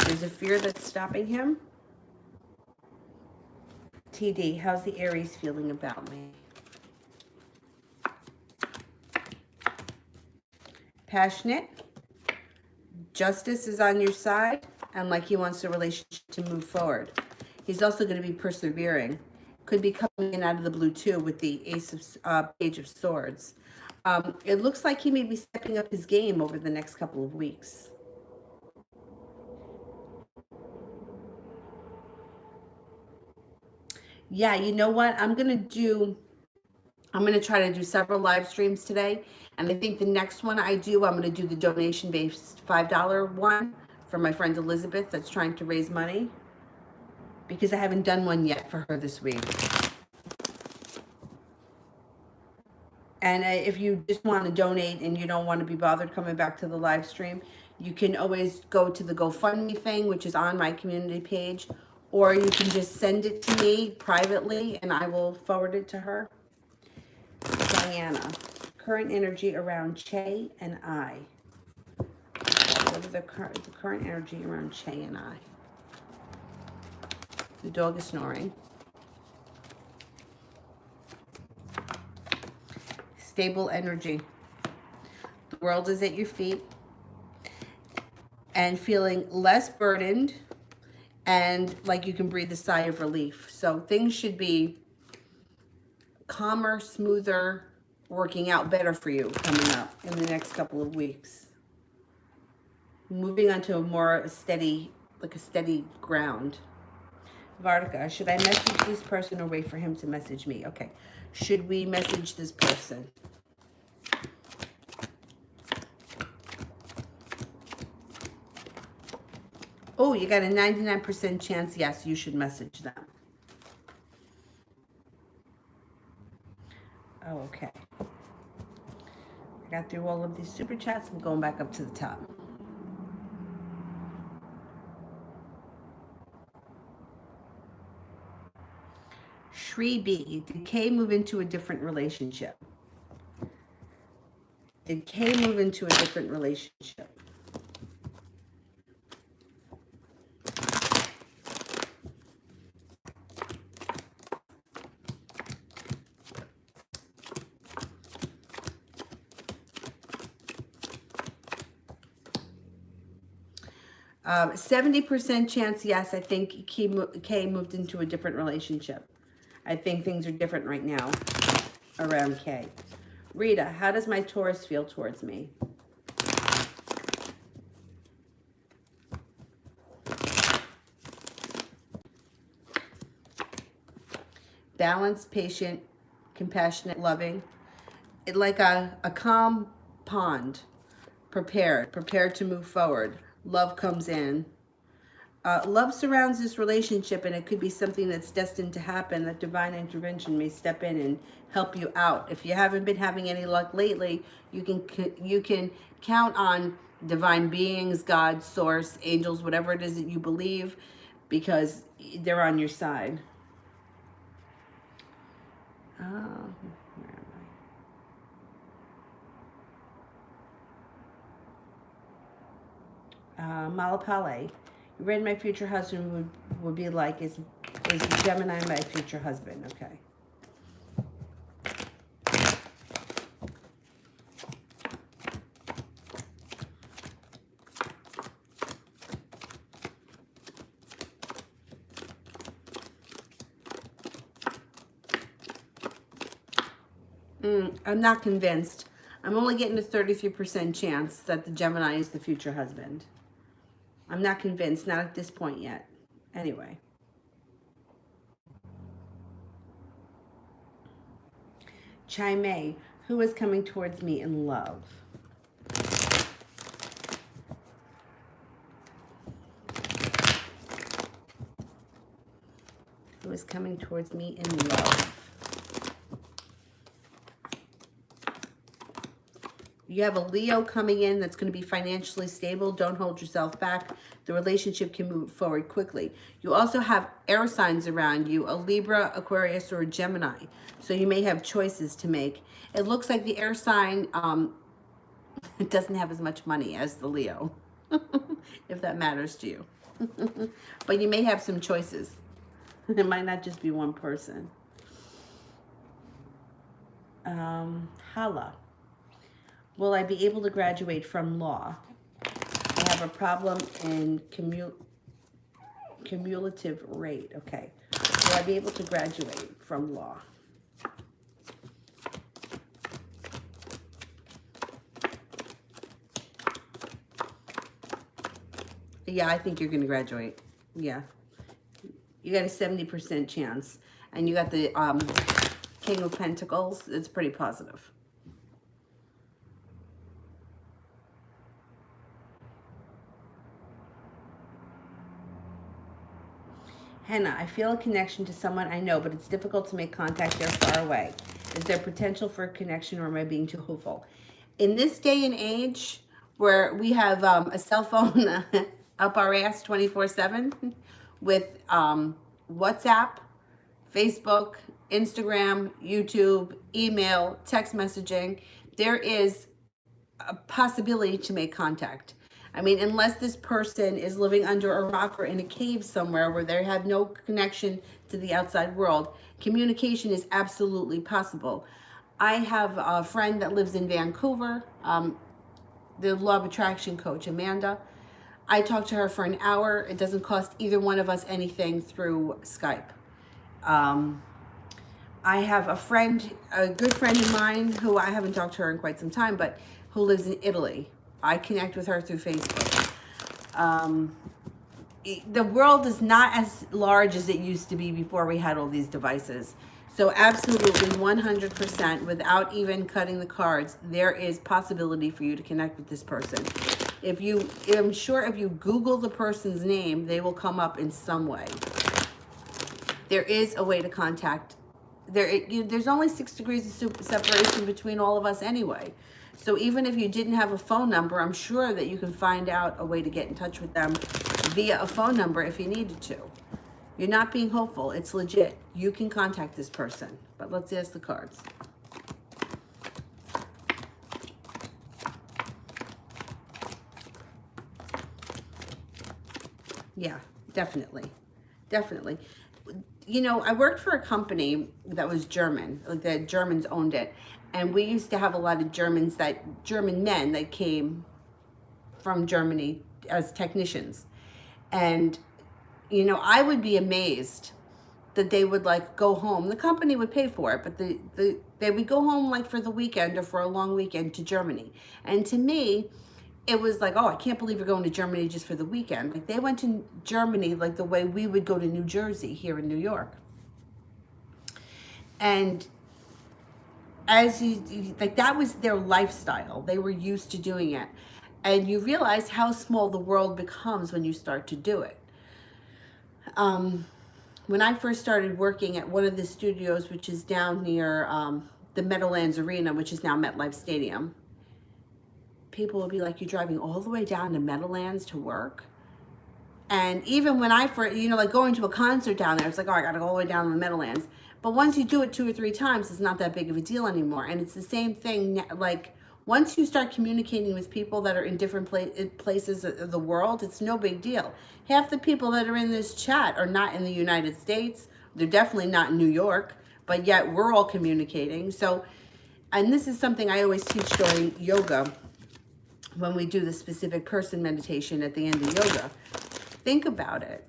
There's a fear that's stopping him. TD, how's the Aries feeling about me? Passionate. Justice is on your side and like he wants the relationship to move forward. He's also going to be persevering. Could be coming in out of the blue too with the Page of Swords. It looks like he may be stepping up his game over the next couple of weeks. Yeah, you know what? I'm going to try to do several live streams today. And I think the next one I do, I'm going to do the donation-based $5 one for my friend Elizabeth that's trying to raise money. Because I haven't done one yet for her this week. And if you just want to donate and you don't want to be bothered coming back to the live stream, you can always go to the GoFundMe thing, which is on my community page, or you can just send it to me privately and I will forward it to her. Diana, current energy around Che and I. What are the current energy around Che and I? The dog is snoring. stable energy. The world is at your feet and feeling less burdened and like you can breathe a sigh of relief. So things should be calmer, smoother, working out better for you coming up in the next couple of weeks. Moving onto a more steady, like a steady ground. Vartika, should I message this person or wait for him to message me? Okay. Should we message this person? Oh, you got a 99% chance, yes, you should message them. Oh, okay. I got through all of these super chats. I'm going back up to the top. Shri B, did Kay move into a different relationship? Did Kay move into a different relationship? 70% chance, yes, I think Kay moved into a different relationship. I think things are different right now around Kay. Rita, how does my Taurus feel towards me? Balanced, patient, compassionate, loving. Like a calm pond. Prepared to move forward. Love comes in. Love surrounds this relationship, and it could be something that's destined to happen. That divine intervention may step in and help you out. If you haven't been having any luck lately, you can count on divine beings, God, source, angels, whatever it is that you believe, because they're on your side. Where am I? Malapale. You read my future husband would be like, is Gemini my future husband? Okay. I'm not convinced. I'm only getting a 33% chance that the Gemini is the future husband. I'm not convinced, not at this point yet. Anyway. Chai Mei, who is coming towards me in love? Who is coming towards me in love? You have a Leo coming in that's going to be financially stable. Don't hold yourself back. The relationship can move forward quickly. You also have air signs around you, a Libra, Aquarius, or a Gemini. So you may have choices to make. It looks like the air sign it doesn't have as much money as the Leo, if that matters to you. But you may have some choices. It might not just be one person. Hala. Will I be able to graduate from law? I have a problem in cumulative rate. Okay. Will I be able to graduate from law? Yeah, I think you're going to graduate. Yeah. You got a 70% chance. And you got the King of Pentacles. It's pretty positive. Henna, I feel a connection to someone I know, but it's difficult to make contact. They're far away. Is there potential for a connection, or am I being too hopeful? In this day and age where we have a cell phone up our ass 24/7 with WhatsApp, Facebook, Instagram, YouTube, email, text messaging, there is a possibility to make contact. I mean, unless this person is living under a rock or in a cave somewhere where they have no connection to the outside world, communication is absolutely possible. I have a friend that lives in Vancouver, the Law of Attraction coach, Amanda. I talked to her for an hour. It doesn't cost either one of us anything through Skype. I have a friend, a good friend of mine, who I haven't talked to her in quite some time, but who lives in Italy. I connect with her through Facebook. The world is not as large as it used to be before we had all these devices. So absolutely 100%, without even cutting the cards, there is possibility for you to connect with this person. I'm sure if you Google the person's name, they will come up in some way. There is a way to contact. There's only 6 degrees of separation between all of us anyway. So even if you didn't have a phone number, I'm sure that you can find out a way to get in touch with them via a phone number if you needed to. You're not being hopeful. It's legit. You can contact this person. But let's ask the cards. Yeah, definitely. Definitely. You know, I worked for a company that was German, like the Germans owned it. And we used to have a lot of German men that came from Germany as technicians. And, you know, I would be amazed that they would like go home. The company would pay for it, but they would go home like for the weekend or for a long weekend to Germany. And to me, it was like, oh, I can't believe you're going to Germany just for the weekend. Like they went to Germany like the way we would go to New Jersey here in New York. And as like that was their lifestyle. They were used to doing it. And you realize how small the world becomes when you start to do it. When I first started working at one of the studios, which is down near the Meadowlands Arena, which is now MetLife Stadium, people would be like, you're driving all the way down to Meadowlands to work? And even when I first, you know, like going to a concert down there, it's like, oh, I got to go all the way down to the Meadowlands. But once you do it 2 or 3 times, it's not that big of a deal anymore. And it's the same thing, like once you start communicating with people that are in different places of the world, it's no big deal. Half the people that are in this chat are not in the United States. They're definitely not in New York, but yet we're all communicating. So, and this is something I always teach during yoga when we do the specific person meditation at the end of yoga. Think about it.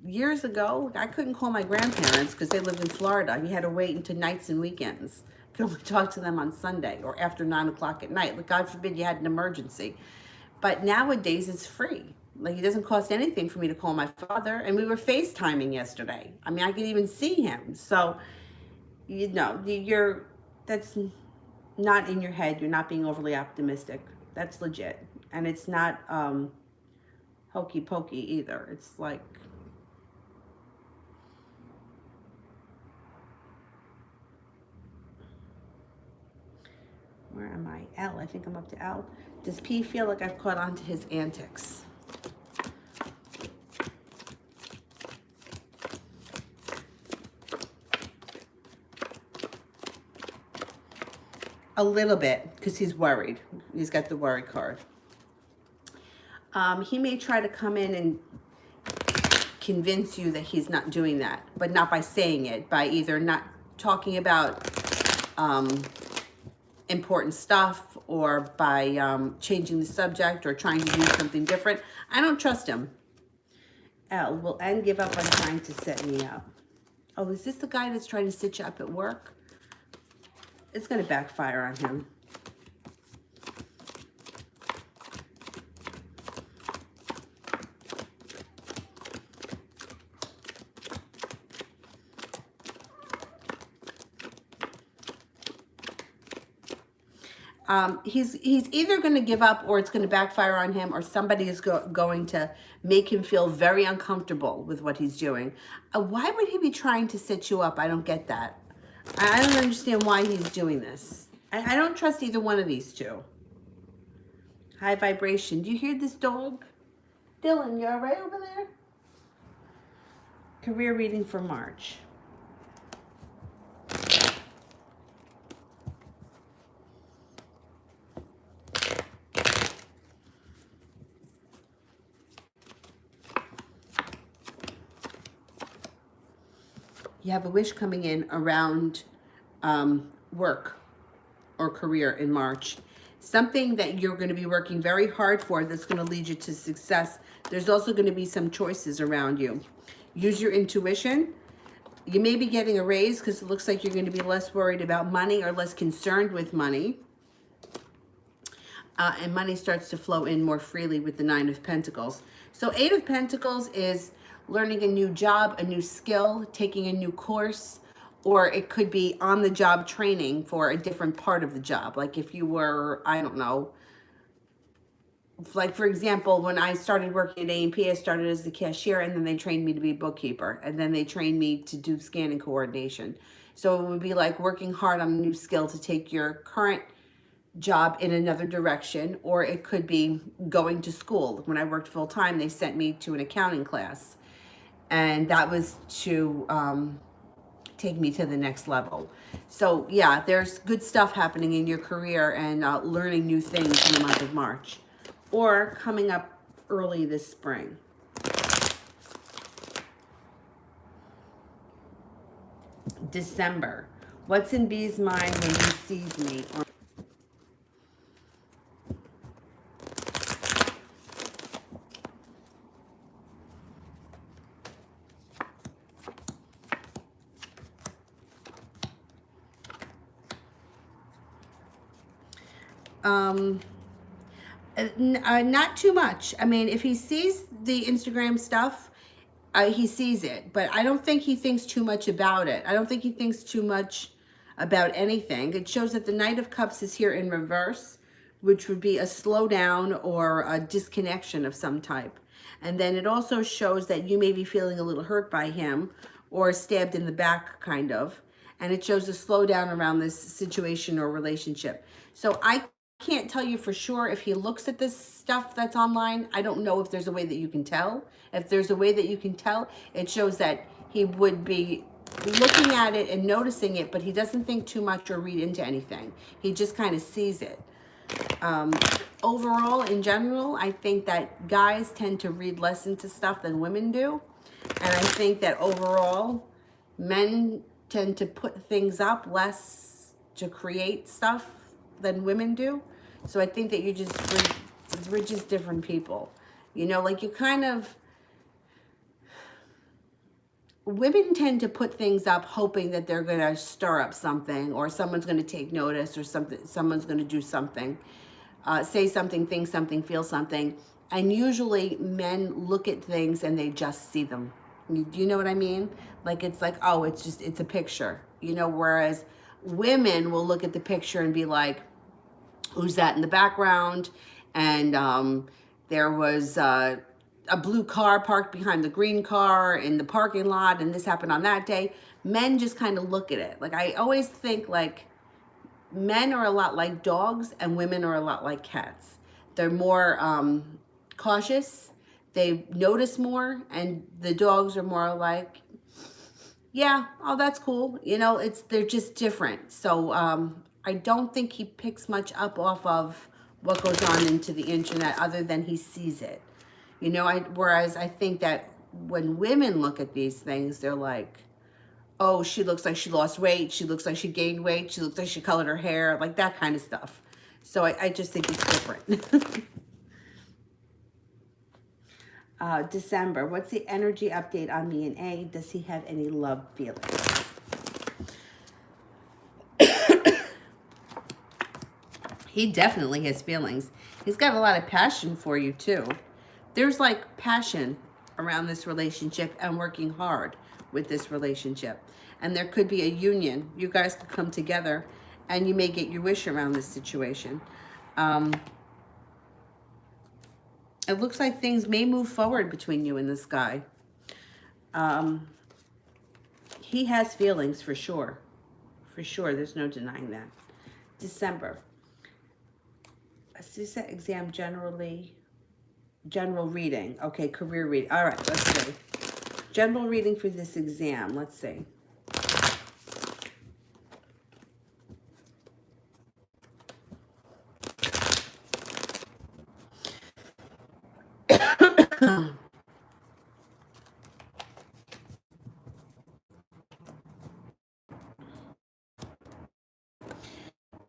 Years ago, I couldn't call my grandparents because they lived in Florida. You had to wait until nights and weekends. You could only talk to them on Sunday or after 9 o'clock at night. Like, God forbid you had an emergency. But nowadays, it's free. Like, it doesn't cost anything for me to call my father. And we were FaceTiming yesterday. I mean, I could even see him. So, you know, that's not in your head. You're not being overly optimistic. That's legit. And it's not hokey pokey either. It's like, where am I? L. I think I'm up to L. Does P feel like I've caught on to his antics? A little bit, because he's worried. He's got the worry card. He may try to come in and convince you that he's not doing that, but not by saying it, by either not talking about important stuff or by changing the subject or trying to do something different. I don't trust him. L, will N give up on trying to set me up? Oh, is this the guy that's trying to sit you up at work? It's going to backfire on him. He's either going to give up or it's going to backfire on him, or somebody is going to make him feel very uncomfortable with what he's doing. Why would he be trying to set you up? I don't get that. I don't understand why he's doing this. I don't trust either one of these two. High vibration. Do you hear this dog? Dylan, you all right over there? Career reading for March. You have a wish coming in around work. or career in March. Something that you're going to be working very hard for that's going to lead you to success. There's also going to be some choices around you. Use your intuition. You may be getting a raise because it looks like you're going to be less worried about money or less concerned with money. And money starts to flow in more freely with the Nine of Pentacles. So Eight of Pentacles is learning a new job, a new skill, taking a new course, or it could be on-the-job training for a different part of the job. Like if you were, I don't know, like for example, when I started working at A&P, I started as the cashier, and then they trained me to be a bookkeeper, and then they trained me to do scanning coordination. So it would be like working hard on a new skill to take your current job in another direction, or it could be going to school. When I worked full time, they sent me to an accounting class, and that was to take me to the next level. So yeah, there's good stuff happening in your career and learning new things in the month of March, or coming up early this spring. December. What's in B's mind when he sees me? Not too much. I mean, if he sees the Instagram stuff, he sees it, but I don't think he thinks too much about it. I don't think he thinks too much about anything. It shows that the Knight of Cups is here in reverse, which would be a slowdown or a disconnection of some type. And then it also shows that you may be feeling a little hurt by him or stabbed in the back, kind of. And it shows a slowdown around this situation or relationship. So I can't tell you for sure if he looks at this stuff that's online. I don't know if there's a way that you can tell. If there's a way that you can tell, it shows that he would be looking at it and noticing it, but he doesn't think too much or read into anything. He just kind of sees it. Overall, in general, I think that guys tend to read less into stuff than women do. And I think that overall, men tend to put things up less to create stuff than women do. So I think that we're just different people. You know, like you kind of, women tend to put things up hoping that they're going to stir up something, or someone's going to take notice, or someone's going to do something, say something, think something, feel something. And usually men look at things and they just see them. Do you know what I mean? Like, it's like, oh, it's a picture, you know, whereas women will look at the picture and be like, who's that in the background? And there was a blue car parked behind the green car in the parking lot, and this happened on that day. Men just kind of look at it. Like, I always think like men are a lot like dogs and women are a lot like cats. They're more cautious. They notice more, and the dogs are more like, yeah, oh, that's cool. You know, they're just different. So I don't think he picks much up off of what goes on into the internet other than he sees it. You know, whereas I think that when women look at these things, they're like, oh, she looks like she lost weight. She looks like she gained weight. She looks like she colored her hair, like that kind of stuff. So I just think it's different. December, what's the energy update on me and A? Does he have any love feelings? He definitely has feelings. He's got a lot of passion for you too. There's like passion around this relationship and working hard with this relationship. And there could be a union. You guys could come together and you may get your wish around this situation. It looks like things may move forward between you and this guy. He has feelings for sure. For sure, there's no denying that. December. CSAT exam generally. General reading. Okay, career reading. All right, let's see. General reading for this exam. Let's see.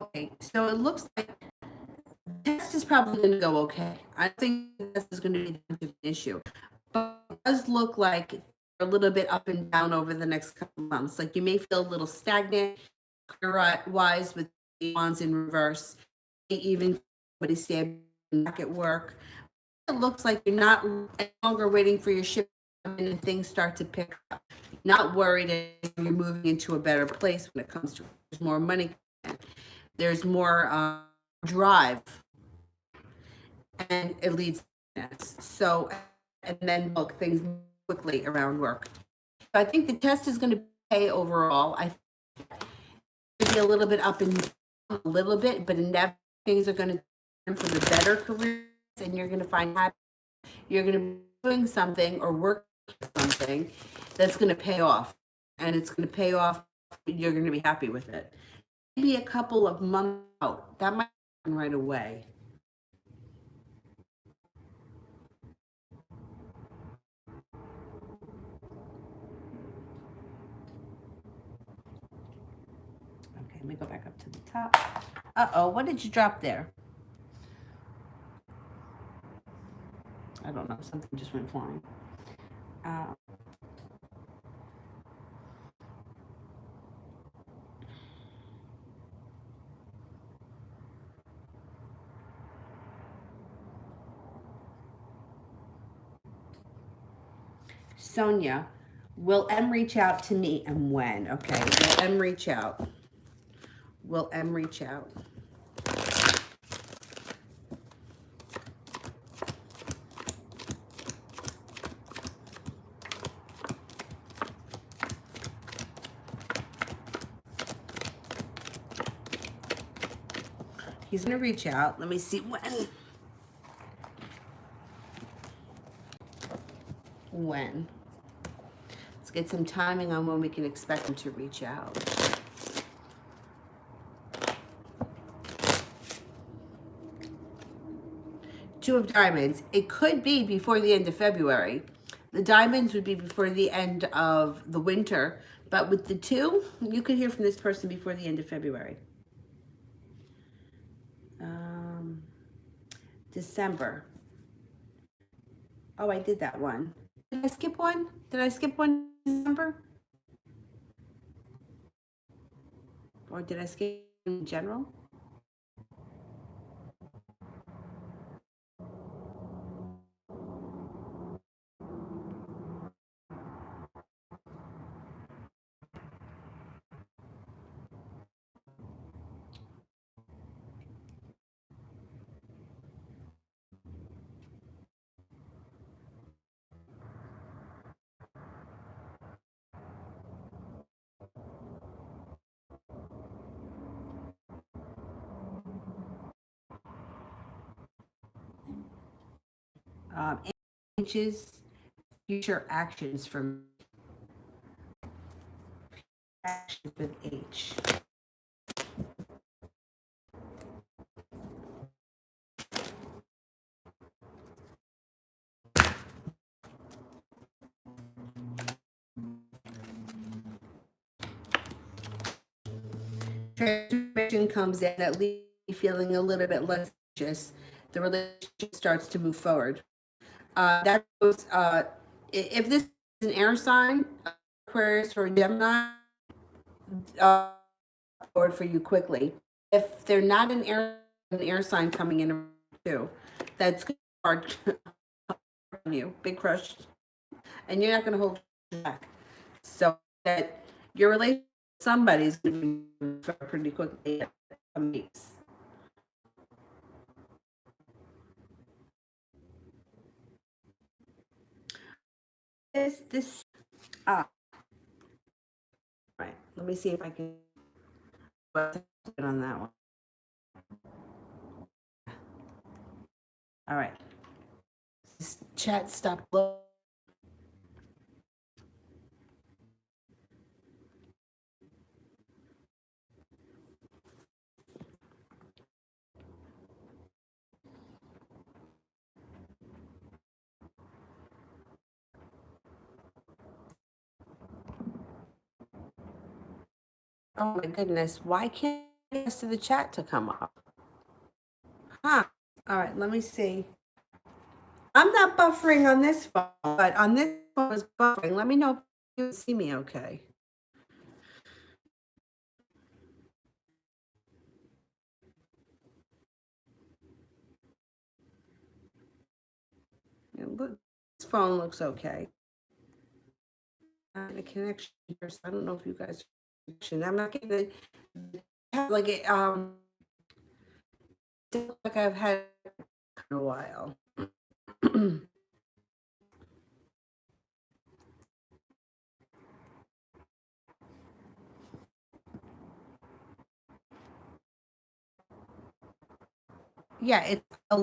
Okay, So it looks like the test is probably going to go okay. I think the test is going to be much of an issue. But it does look like a little bit up and down over the next couple months. Like you may feel a little stagnant career-wise with the ones in reverse, even somebody staying back at work. It looks like you're not any longer waiting for your ship to come in and things start to pick up. Not worried if you're moving into a better place when it comes to there's more money. There's more drive, and it leads to this. So, and then look, things move quickly around work. So I think the test is going to pay overall. I think be a little bit up and down a little bit, but inevitably things are going to turn for the better careers, and you're going to find happy. You're going to be doing something or working on something that's going to pay off, and it's going to pay off. You're going to be happy with it. Maybe a couple of months out. That might happen right away. Okay, let me go back up to the top. Uh-oh, what did you drop there? I don't know, something just went flying. Sonia, will M reach out to me and when? Okay, will M reach out? Will M reach out? He's gonna reach out. Let me see when. When? Let's get some timing on when we can expect him to reach out. Two of diamonds. It could be before the end of February. The diamonds would be before the end of the winter. But with the two, you could hear from this person before the end of February. December. Oh, I did that one. Did I skip one? Did I skip one in December? Or did I skip in general? H's future actions for action with H. Transformation comes in, at least feeling a little bit less anxious. The relationship starts to move forward. That goes, if this is an air sign, Aquarius or Gemini, forward for you quickly. If they're not an air sign coming in too, that's hard on you, big crush, and you're not going to hold back. So that your relationship with somebody is going to be pretty quickly. Is this right? Let me see if I can on that one. All right. This chat stop. Oh my goodness! Why can't the rest of the chat to come up. Huh. All right, let me see. I'm not buffering on this phone, but on this phone is buffering. Let me know if you see me okay. Look, this phone looks okay. The connection here, so I don't know if you guys I'm not getting the like it like I've had in a while. Yeah, it's a